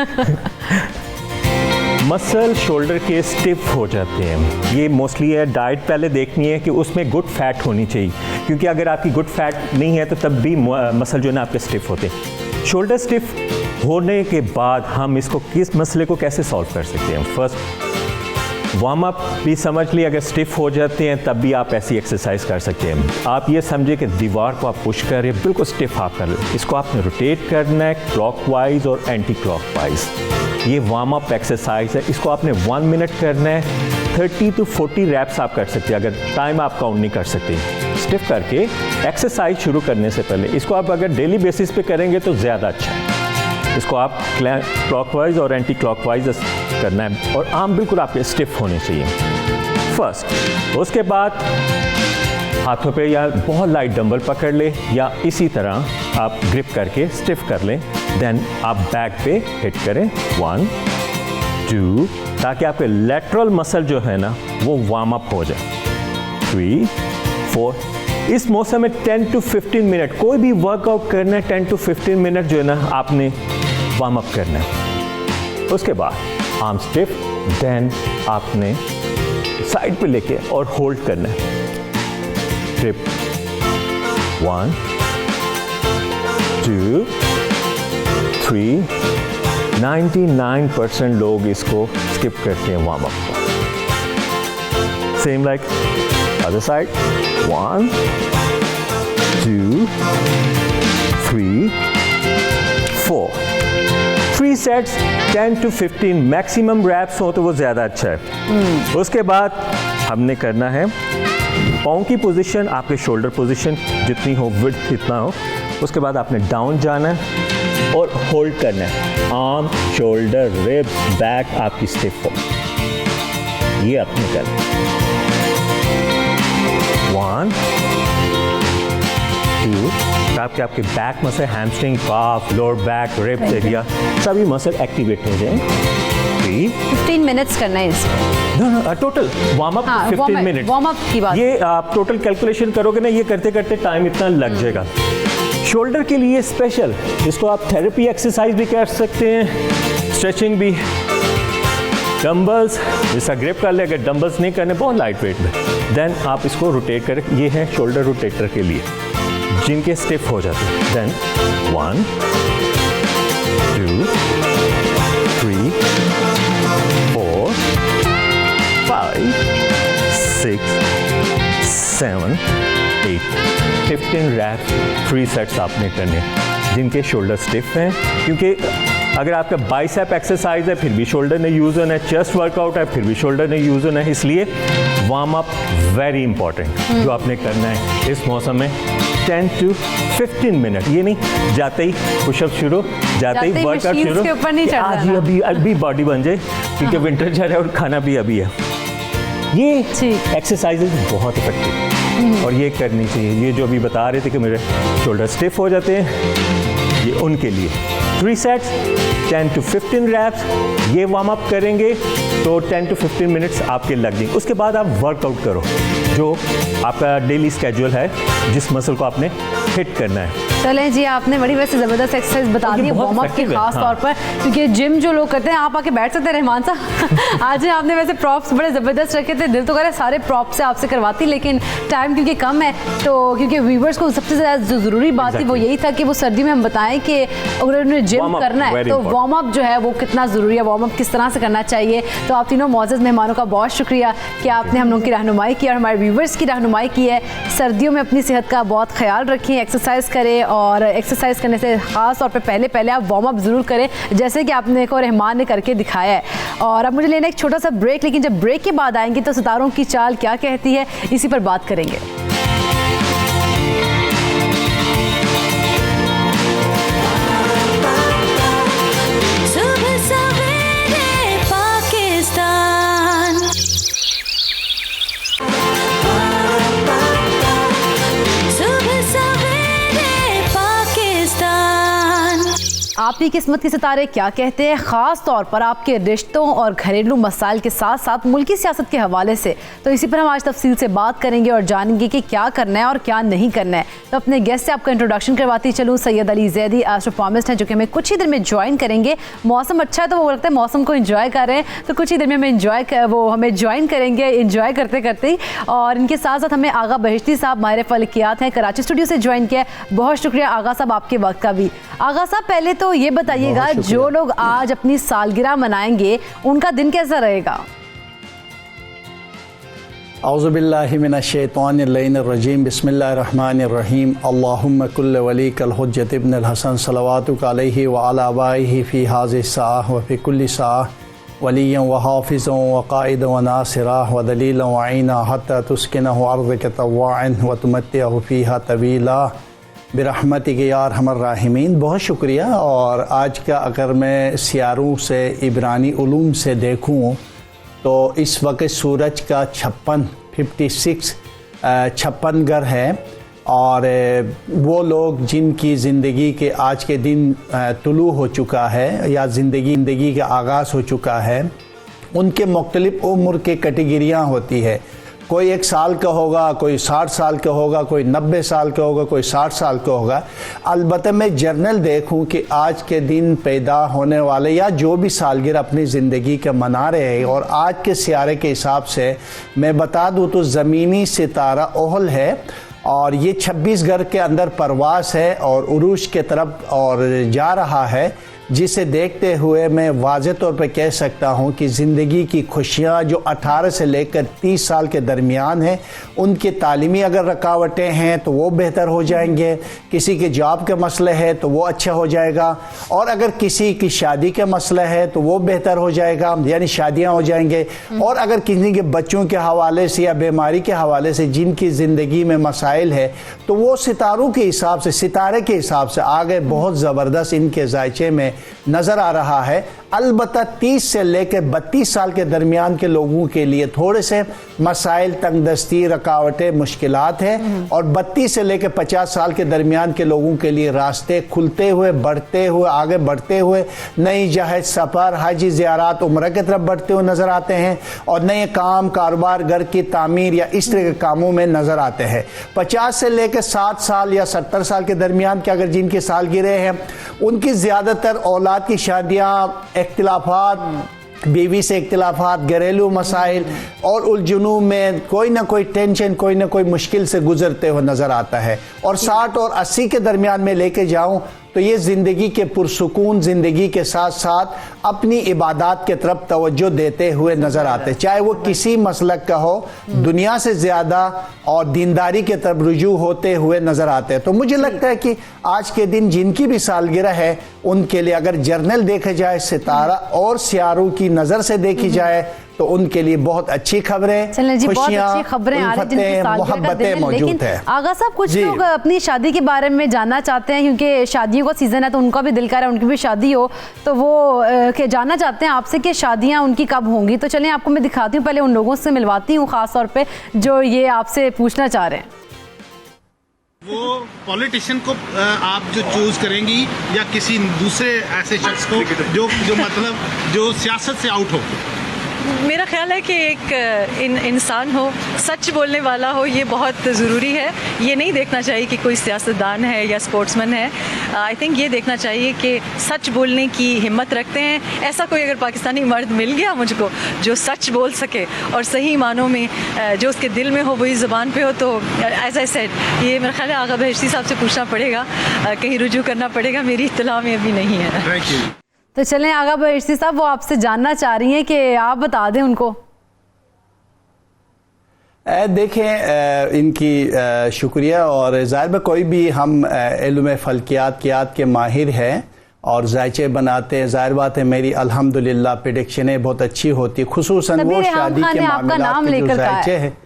मसल शोल्डर के स्टिफ हो जाते हैं, ये मोस्टली है। डाइट पहले देखनी है कि उसमें गुड फैट होनी चाहिए, क्योंकि अगर आपकी गुड फैट नहीं है तो तब भी मसल जो है ना आपके स्टिफ होते हैं। शोल्डर स्टिफ होने के बाद हम इसको किस मसले को कैसे सॉल्व कर सकते हैं? फर्स्ट वार्म अप भी समझ लिए, अगर स्टिफ हो जाते हैं तब भी आप ऐसी एक्सरसाइज कर सकते हैं। आप ये समझे कि दीवार को आप पुश कर रहे हैं, बिल्कुल स्टिफ आप कर रहे हैं, इसको आपने रोटेट करना है क्लॉकवाइज और एंटी क्लॉकवाइज। ये वार्म अप एक्सरसाइज है, इसको आपने 1 मिनट करना है। 30 to 40 रैप्स आप कर सकते हैं, अगर टाइम आप काउंट नहीं कर सकते। स्टिफ करके एक्सरसाइज शुरू करने से पहले इसको आप अगर डेली बेसिस पे करेंगे तो ज़्यादा अच्छा है। इसको आप क्लॉकवाइज और एंटी क्लॉकवाइज करना है, और आर्म बिल्कुल आपके स्टिफ होने चाहिए फर्स्ट। उसके बाद हाथों पे या बहुत लाइट डंबल पकड़ ले, या इसी तरह आप ग्रिप करके स्टिफ कर लें। देन आप बैक पे हिट करें 1 2, ताकि आपके लेटरल मसल जो है ना वो वार्म अप हो जाए। 3 4। इस मौसम में 10 to 15 मिनट कोई भी वर्कआउट करना है, 10 to 15 मिनट जो है ना आपने वार्म अप करना है। उसके बाद आर्म स्टिफ, देन आपने साइड पे लेके और होल्ड करना है। ट्रिप 1 2 3। 99% लोग इसको स्किप करते हैं वार्म अप को। Same like other side 1 2 3 4। 3 sets 10 to 15 maximum reps हो तो वो ज़्यादा अच्छा है। उसके बाद हमने करना है पाँव की पोजीशन, आपके शोल्डर पोजीशन जितनी हो, विड्थ इतना हो। उसके बाद आपने डाउन जाना है और होल्ड करना है। आर्म, शोल्डर, रिब्स, बैक आपकी स्टिफ हो, ये आपने करना है। 1 2। आपके बैक मसल, हैमस्ट्रिंग, काफ, लोअर बैक, रिब्स एरिया सभी मसल एक्टिवेट हो जाए। 15 मिनट्स करना है इसको। Total warm up 15 minute. Warm up की बात, ये आप टोटल कैलकुलेशन करोगे ना, ये करते करते टाइम इतना लग जाएगा। शोल्डर के लिए स्पेशल इसको आप थेरेपी एक्सरसाइज भी कर सकते हैं, स्ट्रेचिंग भी। डंबल्स जैसा ग्रिप कर ले, अगर डंबल्स नहीं करने बहुत लाइट वेट में, देन आप इसको रोटेट करें। ये है शोल्डर रोटेटर के लिए जिनके स्टिफ हो जाते हैं। देन 1 2 3 4 5 6 7 8। 15 रैप्स 3 सेट्स आपने करने जिनके शोल्डर स्टिफ हैं, क्योंकि अगर आपका बाइसेप एक्सरसाइज है फिर भी शोल्डर ने यूज होना है, चेस्ट वर्कआउट है फिर भी शोल्डर ने यूज होना है। इसलिए वार्म अप वेरी इंपॉर्टेंट जो आपने करना है इस मौसम में। 10 to 15 मिनट, ये नहीं जाते ही पुशअप शुरू, जाते ही वर्कआउट शुरू, आज ही अभी बॉडी बन जाए, क्योंकि विंटर जा रहा है और खाना भी अभी है। ये एक्सरसाइजेज बहुत इफेक्टिव और ये करनी चाहिए। ये जो अभी बता रहे थे कि मेरे शोल्डर स्टिफ हो जाते हैं, ये उनके लिए 3 सेट्स 10 to 15 रैप्स, ये वार्म अप करेंगे तो 10 to 15 मिनट्स आपके लग जाएंगे। उसके बाद आप वर्कआउट करो जो आपका डेली स्केड्यूल है, जिस मसल को आपने हिट करना है। चलें जी, आपने बड़ी वैसे ज़बरदस्त एक्सरसाइज बता दी है वार्म अप की खास तौर पर, क्योंकि जिम जो लोग करते हैं, आप आके बैठ सकते हैं रहमान साहब। आज आपने वैसे प्रॉप्स बड़े ज़बरदस्त रखे थे, दिल तो करे सारे प्रॉप्स से आपसे करवाती, लेकिन टाइम क्योंकि कम है, तो क्योंकि व्यूवर्स को सबसे ज़्यादा जो ज़रूरी बात थी वो यही था कि वो सर्दी में हम बताएं कि अगर उन्हें जिम करना है तो वार्म अप जो है वो कितना ज़रूरी है, वार्म अप किस तरह से करना चाहिए। तो आप तीनों मौजूद मेहमानों का बहुत शुक्रिया कि आपने हम लोगों की रहनुमाई की और हमारे व्यूवर्स की रहनुमाई की है। सर्दियों में अपनी सेहत का बहुत ख्याल रखें, एक्सरसाइज करें, और एक्सरसाइज करने से खास तौर पे पहले आप वार्म अप ज़रूर करें, जैसे कि आपने को रहमान ने करके दिखाया है। और अब मुझे लेना एक छोटा सा ब्रेक, लेकिन जब ब्रेक के बाद आएंगे तो सितारों की चाल क्या कहती है इसी पर बात करेंगे। आपकी किस्मत के सितारे क्या कहते हैं, ख़ास तौर पर आपके रिश्तों और घरेलू मसाइल के साथ साथ मुल्की सियासत के हवाले से। तो इसी पर हम आज तफसील से बात करेंगे और जानेंगे कि क्या करना है और क्या नहीं करना है। तो अपने गेस्ट से आपका इंट्रोडक्शन करवाती चलूँ। सैयद अली जैदी एस्ट्रोफार्मिस्ट हैं, जो कि हमें कुछ ही देर में ज्वाइन करेंगे। मौसम अच्छा है तो वो लगता है मौसम को एंजॉय कर रहे हैं, तो कुछ ही देर में वो हमें ज्वाइन करेंगे एंजॉय करते करते ही। और इनके साथ साथ हमें आगा बहिश्ती साहब माहिर फलकियात हैं, कराची स्टूडियो से ज्वाइन किया है। बहुत शुक्रिया आगा साहब आपके वक्त का भी। आगा साहब पहले तो ये बताइएगा, जो लोग आज अपनी सालगिरह मनाएंगे उनका दिन कैसा रहेगा? औज़ुबिल्लाहि मिनश्शैतानिर्रजीम बिस्मिल्लाहिर्रहमानिर्रहीम अल्लाहुम्मा कुल्ल वलीकल हुज्जत इब्नुल हसन सलवातुका अलैहि व अला आबाइहि फी हाज़िहि साअह व फी कुल्ली साअह वलिय्यन व हाफ़िज़न व क़ाइदन व नासिरा व दलीलन व अईना हत्ता तुस्किनहु अर्ज़क तव्वाअन व तुमत्तिअहु फ़ीहा तवीला बिरहमतिक या अरहमर राहिमीन। बहुत शुक्रिया। और आज का अगर मैं सियारों से इब्रानी उलूम से देखूँ तो इस वक्त सूरज का 56 गर है, और वो लोग जिनकी ज़िंदगी के आज के दिन तुलू हो चुका है या ज़िंदगी का आगाज़ हो चुका है, उनके मुख्तलिफ़ उम्र के कैटेगरियाँ होती है। कोई 1 साल का होगा, कोई 60 साल का होगा, कोई 90 साल का होगा, कोई 60 साल का होगा। अलबत्ता मैं जर्नल देखूं कि आज के दिन पैदा होने वाले या जो भी सालगिरह अपनी ज़िंदगी के मना रहे हैं, और आज के सियारे के हिसाब से मैं बता दूं तो ज़मीनी सितारा ओहल है, और ये 26 घर के अंदर परवास है और उरूज के तरफ और जा रहा है, जिसे देखते हुए मैं वाज़े तौर पर कह सकता हूँ कि ज़िंदगी की खुशियाँ जो 18 से लेकर 30 साल के दरमियान हैं, उनकी तालीमी अगर रुकावटें हैं तो वो बेहतर हो जाएंगे, किसी के जॉब के मसले है तो वो अच्छा हो जाएगा, और अगर किसी की शादी के मसले है तो वो बेहतर हो जाएगा, यानी शादियाँ हो जाएंगे। और अगर किसी के बच्चों के हवाले से या बीमारी के हवाले से जिनकी ज़िंदगी में मसाइल है, तो वो सितारों के हिसाब से, सितारे के हिसाब से आगे बहुत ज़बरदस्त इनके जायचे में नज़र आ रहा है। अलबत्ता 30 से लेकर 32 साल के दरमियान के लोगों के लिए थोड़े से मसाइल, तंगदस्ती, रुकावटें, मुश्किलात हैं, और 32 से लेकर 50 साल के दरमियान के लोगों के लिए रास्ते खुलते हुए, बढ़ते हुए, आगे बढ़ते हुए, नई जहाज सफ़र, हज, ज़ियारत, उम्र की तरफ बढ़ते हुए नज़र आते हैं, और नए काम, कारोबार, घर की तामीर या इस तरह के कामों में नज़र आते हैं। 50 से लेकर 60 साल या 70 साल के दरमियान के अगर जिनकी सालगिरह हैं, उनकी ज़्यादातर औलाद की शादियाँ, इख्तिलाफात, बीवी से इख्तिलाफात, घरेलू मसाइल और उलझनों में कोई ना कोई टेंशन, कोई ना कोई मुश्किल से गुजरते हुए नज़र आता है। और 60 और 80 के दरमियान में लेके जाऊं तो ये ज़िंदगी के पुरसुकून ज़िंदगी के साथ साथ अपनी इबादत के तरफ तवज्जो देते हुए नज़र आते, चाहे वो किसी मसलक का हो, दुनिया से ज़्यादा और दीनदारी के तरफ रुजू होते हुए नज़र आते हैं। तो मुझे लगता है कि आज के दिन जिनकी भी सालगिरह है, उनके लिए अगर जर्नल देखा जाए, सितारा और सियारों की नज़र से देखी जाए, तो उनके लिए बहुत अच्छी खबरें, खुशियां, मोहब्बतें मौजूद है। आगा साहब, कुछ लोग अपनी शादी के बारे में जानना चाहते हैं, क्योंकि शादियों का सीजन है तो उनका भी दिल कर रहा है उनकी भी शादी हो, तो वो जानना चाहते हैं आपसे कि शादियां उनकी कब होंगी। तो चलें आपको मैं दिखाती हूँ, पहले उन लोगों से मिलवाती हूँ खास तौर पे जो ये आपसे पूछना चाह रहे हैं। वो पॉलिटिशियन को आप जो चूज करेंगी या किसी दूसरे ऐसे शख्स को जो मतलब जो सियासत से आउट हो? मेरा ख्याल है कि एक इंसान हो, सच बोलने वाला हो, ये बहुत ज़रूरी है। ये नहीं देखना चाहिए कि कोई सियासतदान है या स्पोर्ट्समैन है। आई थिंक ये देखना चाहिए कि सच बोलने की हिम्मत रखते हैं। ऐसा कोई अगर पाकिस्तानी मर्द मिल गया मुझको जो सच बोल सके और सही मानों में जो उसके दिल में हो वही ज़ुबान पे हो, तो एज आई सेड ये मेरा ख्याल है आगा बहिश्ती साहब से पूछना पड़ेगा, कहीं रुजू करना पड़ेगा, मेरी इत्तला में अभी नहीं है। Thank you. तो चलें आगा बहिश्ती साहब, वो आपसे जानना चाह रही हैं कि आप बता दें उनको। देखें, इनकी शुक्रिया, और ज़ाहिर है कोई भी हम इल्म फल्कियात के माहिर हैं और जायचे बनाते हैं, ज़ाहिर बात है मेरी अल्हम्दुलिल्लाह प्रेडिक्शनें बहुत अच्छी होती है, खुसूसन वो शादी के मामलात के जो जायचे हैं।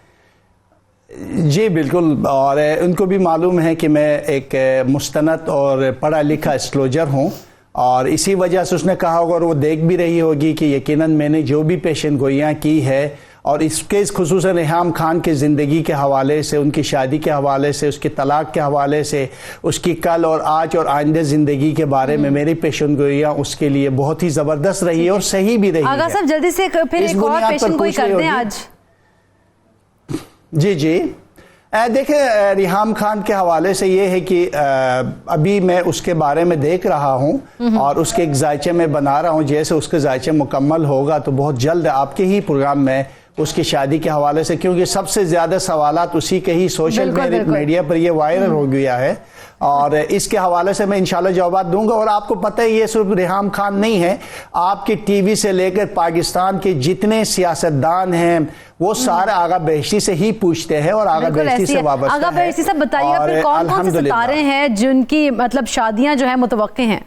जी बिल्कुल, और उनको भी मालूम है कि मैं एक मुस्तनद और पढ़ा लिखा एस्ट्रोलॉजर हूँ, और इसी वजह से उसने कहा होगा और वो देख भी रही होगी कि यकीनन मैंने जो भी पेशन गोइयाँ की है और इसके खुसूसन रिहाम खान की ज़िंदगी के हवाले से, उनकी शादी के हवाले से, उसके तलाक के हवाले से, उसकी कल और आज और आइंदे ज़िंदगी के बारे में मेरी पेशेनगोइयाँ उसके लिए बहुत ही ज़बरदस्त रही है और सही भी रही है। आगा साहब जल्दी से फिर एक और पेशेंट कोई करते हैं आज। जी जी, देखिए रिहाम खान के हवाले से ये है कि अभी मैं उसके बारे में देख रहा हूँ और उसके एक जायचे में बना रहा हूँ। जैसे उसके जायचे मुकम्मल होगा तो बहुत जल्द आपके ही प्रोग्राम में उसकी शादी के हवाले से, क्योंकि सबसे ज़्यादा सवालात उसी के ही सोशल मीडिया पर ये वायरल हो गया है और इसके हवाले से मैं इंशाल्लाह जवाब दूंगा। और आपको पता है ये सिर्फ रिहाम खान नहीं है, आपके टीवी से लेकर पाकिस्तान के जितने सियासतदान हैं वो सारे आगा बेहश्ती से ही पूछते हैं और आगा बेहश्ती से वाबस्ता है। आगा बेहश्ती से बताइएगा फिर कौन कौन से सितारे हैं जिनकी मतलब शादियां जो है मुतवक्के हैं?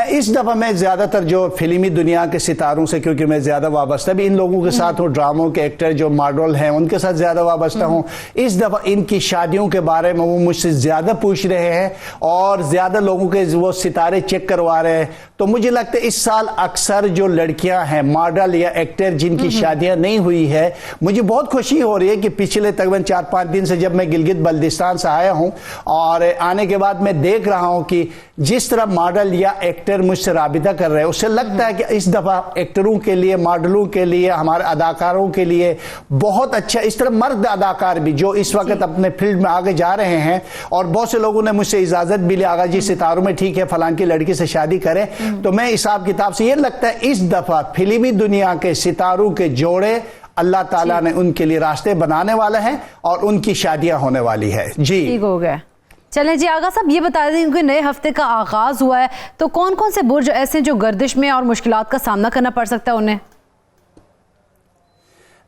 इस दफ़ा मैं ज़्यादातर जो फिल्मी दुनिया के सितारों से, क्योंकि मैं ज़्यादा वाबस्ता भी इन लोगों के साथ हूँ, ड्रामों के एक्टर जो मॉडल हैं उनके साथ ज़्यादा वाबस्ता हूँ। इस दफ़ा इनकी शादियों के बारे में वो मुझसे ज़्यादा पूछ रहे हैं और ज़्यादा लोगों के वो सितारे चेक करवा रहे हैं। तो मुझे लगता है इस साल अक्सर जो लड़कियां हैं मॉडल या एक्टर जिनकी शादियां नहीं हुई है, मुझे बहुत खुशी हो रही है कि पिछले तकरीबन 4-5 दिन से जब मैं गिलगित बल्दिस्तान से आया हूं और आने के बाद मैं देख रहा हूं कि जिस तरह मॉडल या एक्टर मुझसे राबिता कर रहे हैं, उससे लगता है कि इस दफ़ा एक्टरों के लिए, मॉडलों के लिए, हमारे अदाकारों के लिए बहुत अच्छा, इस तरह मर्द अदाकार भी जो इस वक्त अपने फील्ड में आगे जा रहे हैं। और बहुत से लोगों ने मुझसे इजाज़त भी ली, आगा जी सितारों में ठीक है फलां की लड़की से शादी करें। तो मैं हिसाब किताब से ये लगता है इस दफ़ा फिल्मी दुनिया के सितारों के जोड़े अल्लाह ताला ने उनके लिए रास्ते बनाने वाले हैं और उनकी शादियां होने वाली है। जी ठीक हो गया। चलें जी आगा साहब ये बता दें क्योंकि नए हफ्ते का आगाज हुआ है तो कौन कौन से बुर्ज ऐसे जो गर्दिश में और मुश्किलात का सामना करना पड़ सकता है उन्हें?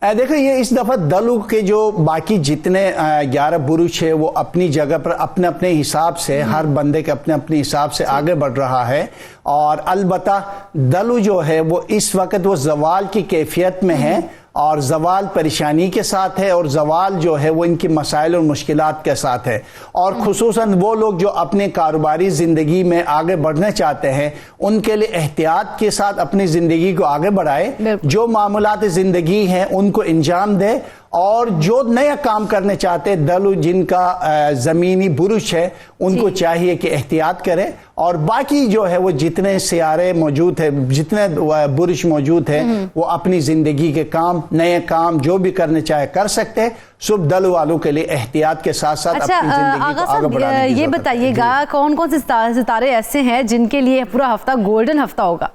देखो ये इस दफ़ा दलू के जो बाकी जितने 11 बुरुज है वो अपनी जगह पर अपने अपने हिसाब से, हर बंदे के अपने अपने हिसाब से आगे बढ़ रहा है। और अलबत्ता दलू जो है वो इस वक्त वो जवाल की कैफियत में है और जवाल परेशानी के साथ है और जवाल जो है वो इनकी मसाइल और मुश्किलात के साथ है। और खुसूसन वो लोग जो अपने कारोबारी ज़िंदगी में आगे बढ़ना चाहते हैं उनके लिए एहतियात के साथ अपनी ज़िंदगी को आगे बढ़ाए, जो मामूलात ज़िंदगी हैं उनको इंजाम दे। और जो नया काम करने चाहते दलू जिनका ज़मीनी बुरुज है उनको चाहिए कि एहतियात करें। और बाकी जो है वो जितने सियारे मौजूद है, जितने बुरुज मौजूद है वो अपनी ज़िंदगी के काम, नए काम जो भी करने चाहे कर सकते हैं। सुबह दलू वालों के लिए एहतियात के साथ साथ अपनी ज़िंदगी को आगे बढ़ाने की ये बताइएगा कौन कौन से सितारे ऐसे हैं जिनके लिए पूरा हफ्ता गोल्डन हफ्ता होगा?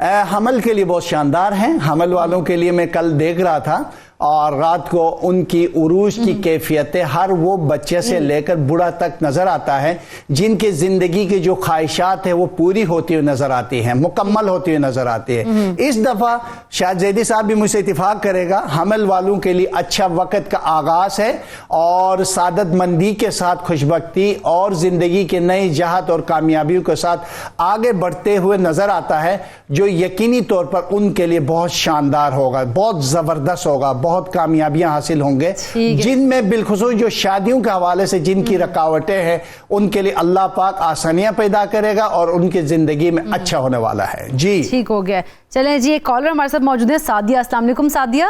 हमल के लिए बहुत शानदार हैं। हमल वालों के लिए मैं कल देख रहा था और रात को उनकी उरूज की कैफियतें हर वो बच्चे से लेकर बूढ़ा तक नजर आता है जिनके जिंदगी की जो ख्वाहिशात है वो पूरी होती हुई नजर आती हैं, मुकम्मल होती हुई नजर आती है। इस दफा शायद जैदी साहब भी मुझसे इत्तेफाक करेगा, हमल वालों के लिए अच्छा वक्त का आगाज है और सादतमंदी के साथ खुशबख्ती और जिंदगी के नई जहत और कामयाबियों के साथ आगे बढ़ते हुए नजर आता है, जो यकीनी तौर पर उनके लिए बहुत शानदार होगा, बहुत जबरदस्त होगा, बहुत कामयाबियां हासिल होंगे। जिनमें बिलखुसूस जो शादियों के हवाले से जिनकी रुकावटें हैं उनके लिए अल्लाह पाक आसानियां पैदा करेगा और उनकी जिंदगी में अच्छा होने वाला है। जी ठीक हो गया। चलें जी, एक कॉलर हमारे साथ मौजूद है, सादिया। अस्सलाम वालेकुम सादिया।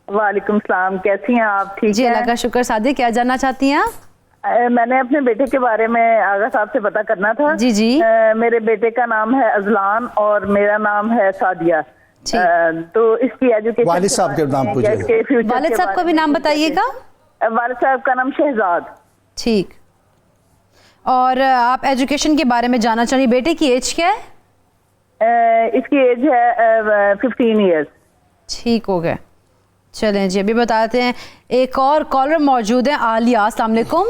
वालेकुम सलाम, कैसी हैं आप? ठीक जी अल्लाह का शुक्र। सादिया क्या जानना चाहती हैं आप? मैंने अपने बेटे के बारे में आगा साहब से पता करना था। जी जी। मेरे बेटे का नाम है अजलान और मेरा नाम है सादिया। तो इसकी एजुकेशन, वालिद साहब के नाम पूछिए। वालिद साहब का भी नाम बताइएगा। वालिद साहब का नाम शहजाद। ठीक। और आप एजुकेशन के बारे में जानना चाहिए। बेटे की एज क्या है? इसकी एज है 15 ईयर्स। ठीक हो गए। चलें जी, अभी बताते हैं। एक और कॉलर मौजूद है, आलिया। अस्सलाम वालेकुम।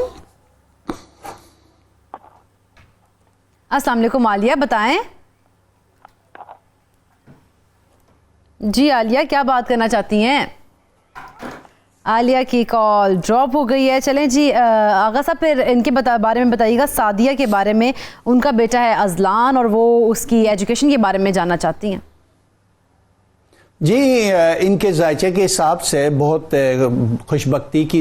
अस्सलाम वालेकुम आलिया, बताएं। जी आलिया, क्या बात करना चाहती हैं? आलिया की कॉल ड्रॉप हो गई है। चलें जी, आगा साहब फिर इनके बारे में बताइएगा, सादिया के बारे में। उनका बेटा है अजलान और वो उसकी एजुकेशन के बारे में जानना चाहती हैं। जी, इनके जायचे के हिसाब से बहुत खुशबख्ती की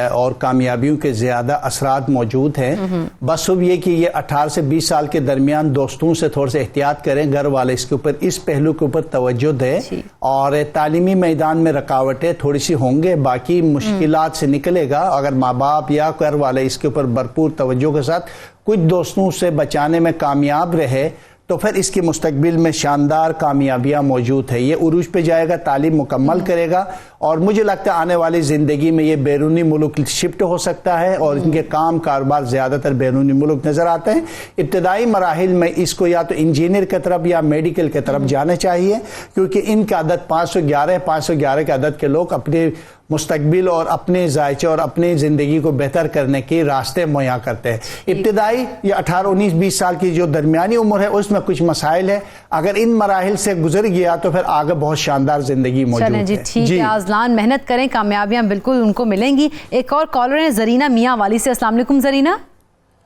और कामयाबियों के ज़्यादा असरात मौजूद हैं। बस अब ये कि ये 18 से 20 साल के दरमियान दोस्तों से थोड़ा सा एहतियात करें, घर वाले इसके ऊपर इस पहलू के ऊपर तवज्जो दें और तालीमी मैदान में रुकावटें थोड़ी सी होंगे, बाकी मुश्किलात से निकलेगा अगर माँ बाप या घर वाले इसके ऊपर भरपूर तवज्जो के साथ कुछ दोस्तों से बचाने में कामयाब रहे तो फिर इसकी मुस्तकबिल में शानदार कामयाबियां मौजूद है। ये उरूज पे जाएगा, तालीम मुकम्मल करेगा और मुझे लगता है आने वाली ज़िंदगी में ये बैरूनी मुल्क शिफ्ट हो सकता है और इनके काम कारोबार ज़्यादातर बैरूनी मुल्क नज़र आते हैं। इब्तदाई मराहिल में इसको या तो इंजीनियर की तरफ या मेडिकल की तरफ जाना चाहिए, क्योंकि इनका अदद 511 के अदद के लोग अपने मुस्तकबिल और अपने जायचे और अपनी ज़िंदगी को बेहतर करने के रास्ते मुहैया करते हैं। इब्तदाई या 18, 19, 20 साल की जो दरमियानी उम्र है उसमें कुछ मसाइल है, अगर इन मराहिल से गुजर गया तो फिर आगे बहुत शानदार ज़िंदगी मौजूद है। ठीक है आज़लान, मेहनत करें, कामयाबियां बिल्कुल उनको मिलेंगी। एक और कॉलर है ज़रीना मियाँ वाली से। अस्सलाम वालेकुम ज़रीना।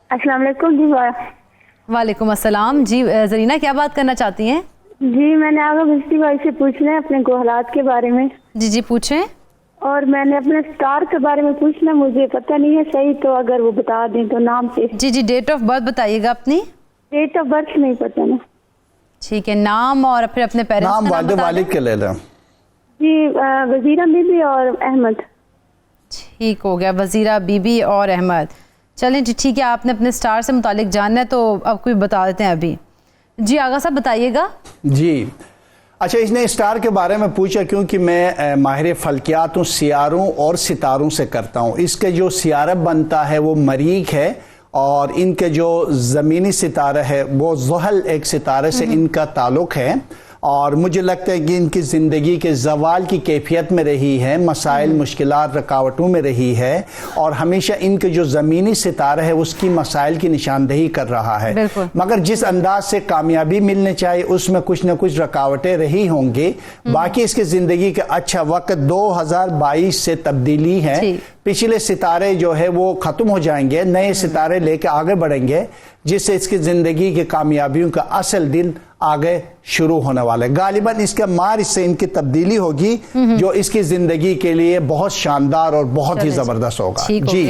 अस्सलाम वालेकुम जी। वालेकुम अस्सलाम जी। ज़रीना क्या बात करना चाहती हैं? जी मैंने आपको बिजली भाई से पूछना है अपने गोहलात के बारे में। जी जी पूछें। और मैंने अपने स्टार के बारे में पूछना, मुझे पता नहीं है सही, तो अगर वो बता दें तो नाम से। जी जी डेट ऑफ बर्थ बताइएगा अपनी। डेट ऑफ बर्थ नहीं पता ना। ठीक है, नाम और फिर अपने पेरेंट्स नाम वालिद के ले लें। जी वजीरा बीबी और अहमद। ठीक हो गया, वजीरा बीबी और अहमद। चलें जी ठीक है, आपने अपने स्टार से मुतालिक जानना है तो अब कोई बता देते हैं अभी। जी आगा साहब बताइएगा। जी अच्छा, इसने स्टार के बारे में पूछा क्योंकि मैं माहिर फल्कियात हूँ, सियारों और सितारों से करता हूँ। इसके जो सियारा बनता है वो मरीख है और इनके जो ज़मीनी सितारा है वो ज़ुहल एक सितारे से इनका ताल्लुक़ है और मुझे लगता है कि इनकी ज़िंदगी के ज़वाल की कैफियत में रही है, मसाइल मुश्किलात रुकावटों में रही है और हमेशा इनके जो ज़मीनी सितारा है उसकी मसाइल की निशानदेही कर रहा है। मगर जिस अंदाज से कामयाबी मिलने चाहिए उसमें कुछ न कुछ रुकावटें रही होंगी। बाकी इसकी ज़िंदगी का अच्छा वक्त 2022 से तब्दीली है। पिछले सितारे जो है वो ख़त्म हो जाएंगे, नए सितारे लेके आगे बढ़ेंगे जिससे इसकी ज़िंदगी की कामयाबियों का असल दिन आगे शुरू होने वाला है। गालिबन इसके मार्च से इनकी तब्दीली होगी जो इसकी ज़िंदगी के लिए बहुत शानदार और बहुत ही ज़बरदस्त होगा। जी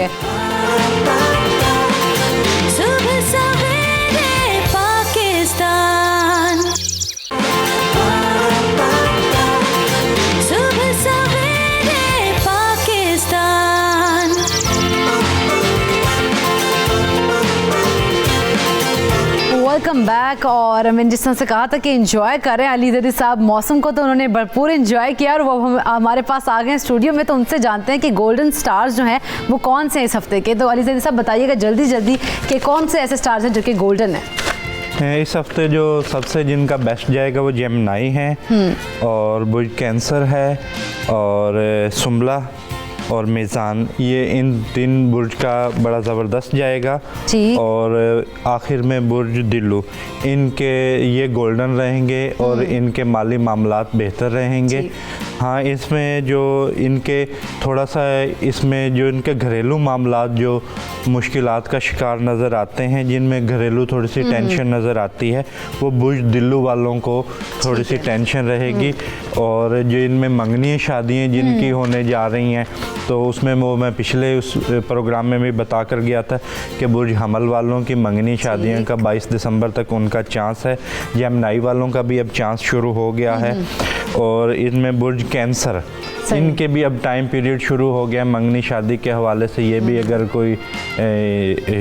वेलकम बैक। और मैंने जिस तरह से कहा था कि एंजॉय करें, अली ज़ैदी साहब मौसम को तो उन्होंने भरपूर एंजॉय किया और वो हमारे पास आ गए हैं स्टूडियो में, तो उनसे जानते हैं कि गोल्डन स्टार्स जो हैं वो कौन से हैं इस हफ्ते के। तो अली ज़ैदी साहब बताइएगा जल्दी जल्दी कि कौन से ऐसे स्टार्स हैं जो कि गोल्डन है इस हफ्ते। जो सबसे जिनका बेस्ट जाएगा वो जेमिनी है और बुर्ज कैंसर है और सुंबला और मीज़ान, ये इन 3 बुर्ज का बड़ा ज़बरदस्त जाएगा। और आखिर में बुर्ज दिल्लू, इनके ये गोल्डन रहेंगे और इनके माली मामलात बेहतर रहेंगे। हाँ, इसमें जो इनके थोड़ा सा इसमें जो इनके घरेलू मामलात जो मुश्किलात का शिकार नज़र आते हैं, जिनमें घरेलू थोड़ी सी टेंशन नज़र आती है, वो बुर्ज दिल्लू वालों को थोड़ी सी टेंशन रहेगी। और जो इनमें मंगनी शादियाँ जिनकी होने जा रही हैं तो उसमें वो मैं पिछले उस प्रोग्राम में भी बता कर गया था कि बुर्ज हमल वालों की मंगनी शादियों का 22 दिसंबर तक उनका चांस है। जेमिनी वालों का भी अब चांस शुरू हो गया है। और इनमें बुर्ज कैंसर, इनके भी अब टाइम पीरियड शुरू हो गया मंगनी शादी के हवाले से। ये भी अगर कोई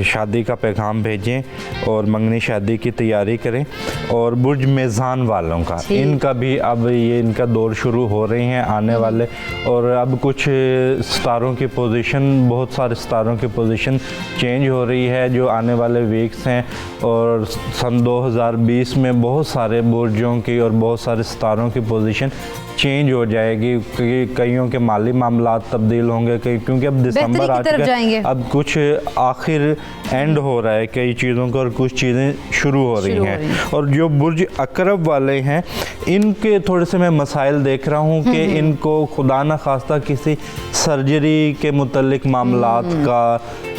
शादी का पैगाम भेजें और मंगनी शादी की तैयारी करें। और बुर्ज मीज़ान वालों का, इनका भी अब ये इनका दौर शुरू हो रहे हैं आने वाले। और अब कुछ सितारों की पोजीशन, बहुत सारे सितारों की पोजीशन चेंज हो रही है जो आने वाले वीक्स हैं। और सन 2020 में बहुत सारे बुर्जों की और बहुत सारे सितारों की पोजीशन चेंज हो जाएगी, क्योंकि कईयों के माली मामलात तब्दील होंगे, क्योंकि अब दिसंबर आ चुका है। अब कुछ आखिर एंड हो रहा है कई चीज़ों का और कुछ चीज़ें शुरू हो रही हैं। और जो बुर्ज अकरब वाले हैं इनके थोड़े से मैं मसाइल देख रहा हूँ कि इनको खुदा न खास्ता किसी सर्जरी के मुतल्लिक मामलात का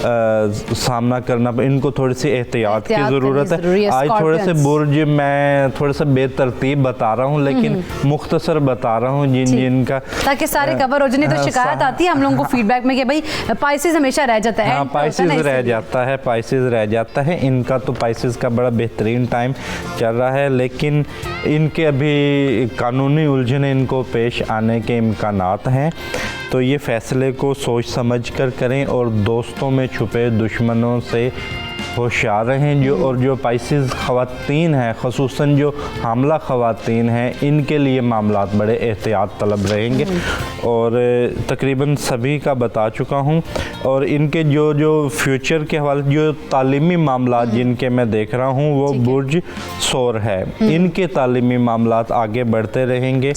सामना करना, इनको थोड़ी सी एहतियात की ज़रूरत है। आज थोड़े से बुर्ज मैं थोड़ा सा बेतरतीब बता रहा हूँ, लेकिन मुख्तसर बता रहा हूँ जिनका, ताकि सारे कवर हो जाए। तो शिकायत आती है हम लोगों को फीडबैक में कि भाई पाइसेस हमेशा रह जाता है। हाँ, पाइसेस रह जाता है, पाइसेस रह जाता है। इनका तो पाइसेस का बड़ा बेहतरीन टाइम चल रहा है, लेकिन इनके अभी कानूनी उलझने इनको पेश आने के इम्कानात हैं। तो ये फ़ैसले को सोच समझ कर करें और दोस्तों में छुपे दुश्मनों से होशियार रहें। जो पाइसेस ख़वातीन हैं, ख़ुसूसन जो हामला ख़वातीन हैं, इनके लिए मामलात बड़े एहतियात तलब रहेंगे और तकरीबन सभी का बता चुका हूँ। और इनके जो फ्यूचर के हवाले जो तालीमी मामलात जिनके मैं देख रहा हूँ वो बुर्ज सोर है, इनके तालीमी मामलात आगे बढ़ते रहेंगे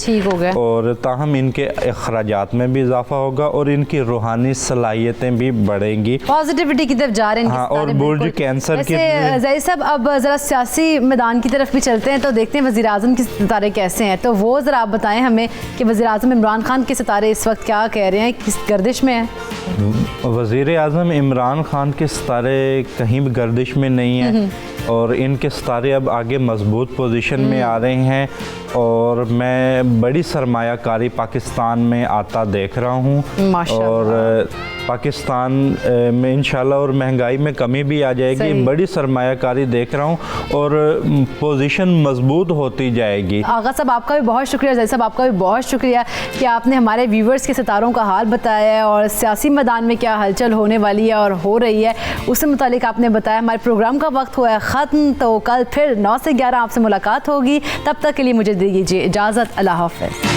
और ताहम इनके अखराजात में भी इजाफा होगा और इनकी रूहानी सलाहियतें भी बढ़ेंगी, पॉजिटिविटी की तरफ जा रहे हैं। हाँ, और बुर्ज कैंसर के ज़हीर साहब अब ज़रा सियासी मैदान की तरफ भी चलते हैं, तो देखते हैं वज़ीर आज़म के सितारे कैसे हैं। तो वो ज़रा आप बताएं हमें कि वज़ीर आज़म इमरान खान के सितारे इस वक्त क्या कह रहे हैं, किस गर्दिश में हैं? वज़ीर आज़म इमरान खान के सितारे कहीं भी गर्दिश में नहीं हैं और इनके सितारे अब आगे मजबूत पोजीशन में आ रहे हैं और मैं बड़ी सरमायाकारी पाकिस्तान में आता देख रहा हूँ और पाकिस्तान में इंशाल्लाह और महंगाई में कमी भी आ जाएगी। बड़ी सरमायाकारी देख रहा हूँ और पोजीशन मजबूत होती जाएगी। आगा साहब आपका भी बहुत शुक्रिया, जैसा साहब आपका भी बहुत शुक्रिया कि आपने हमारे व्यूवर्स के सितारों का हाल बताया है और सियासी मैदान में क्या हलचल होने वाली है और हो रही है उससे मुतालिक आपने बताया। हमारे प्रोग्राम का वक्त हुआ है ख़त्म, तो कल फिर 9 से 11 आपसे मुलाकात होगी। तब तक के लिए मुझे दीजिए इजाज़त। अल्लाह हाफ़िज़।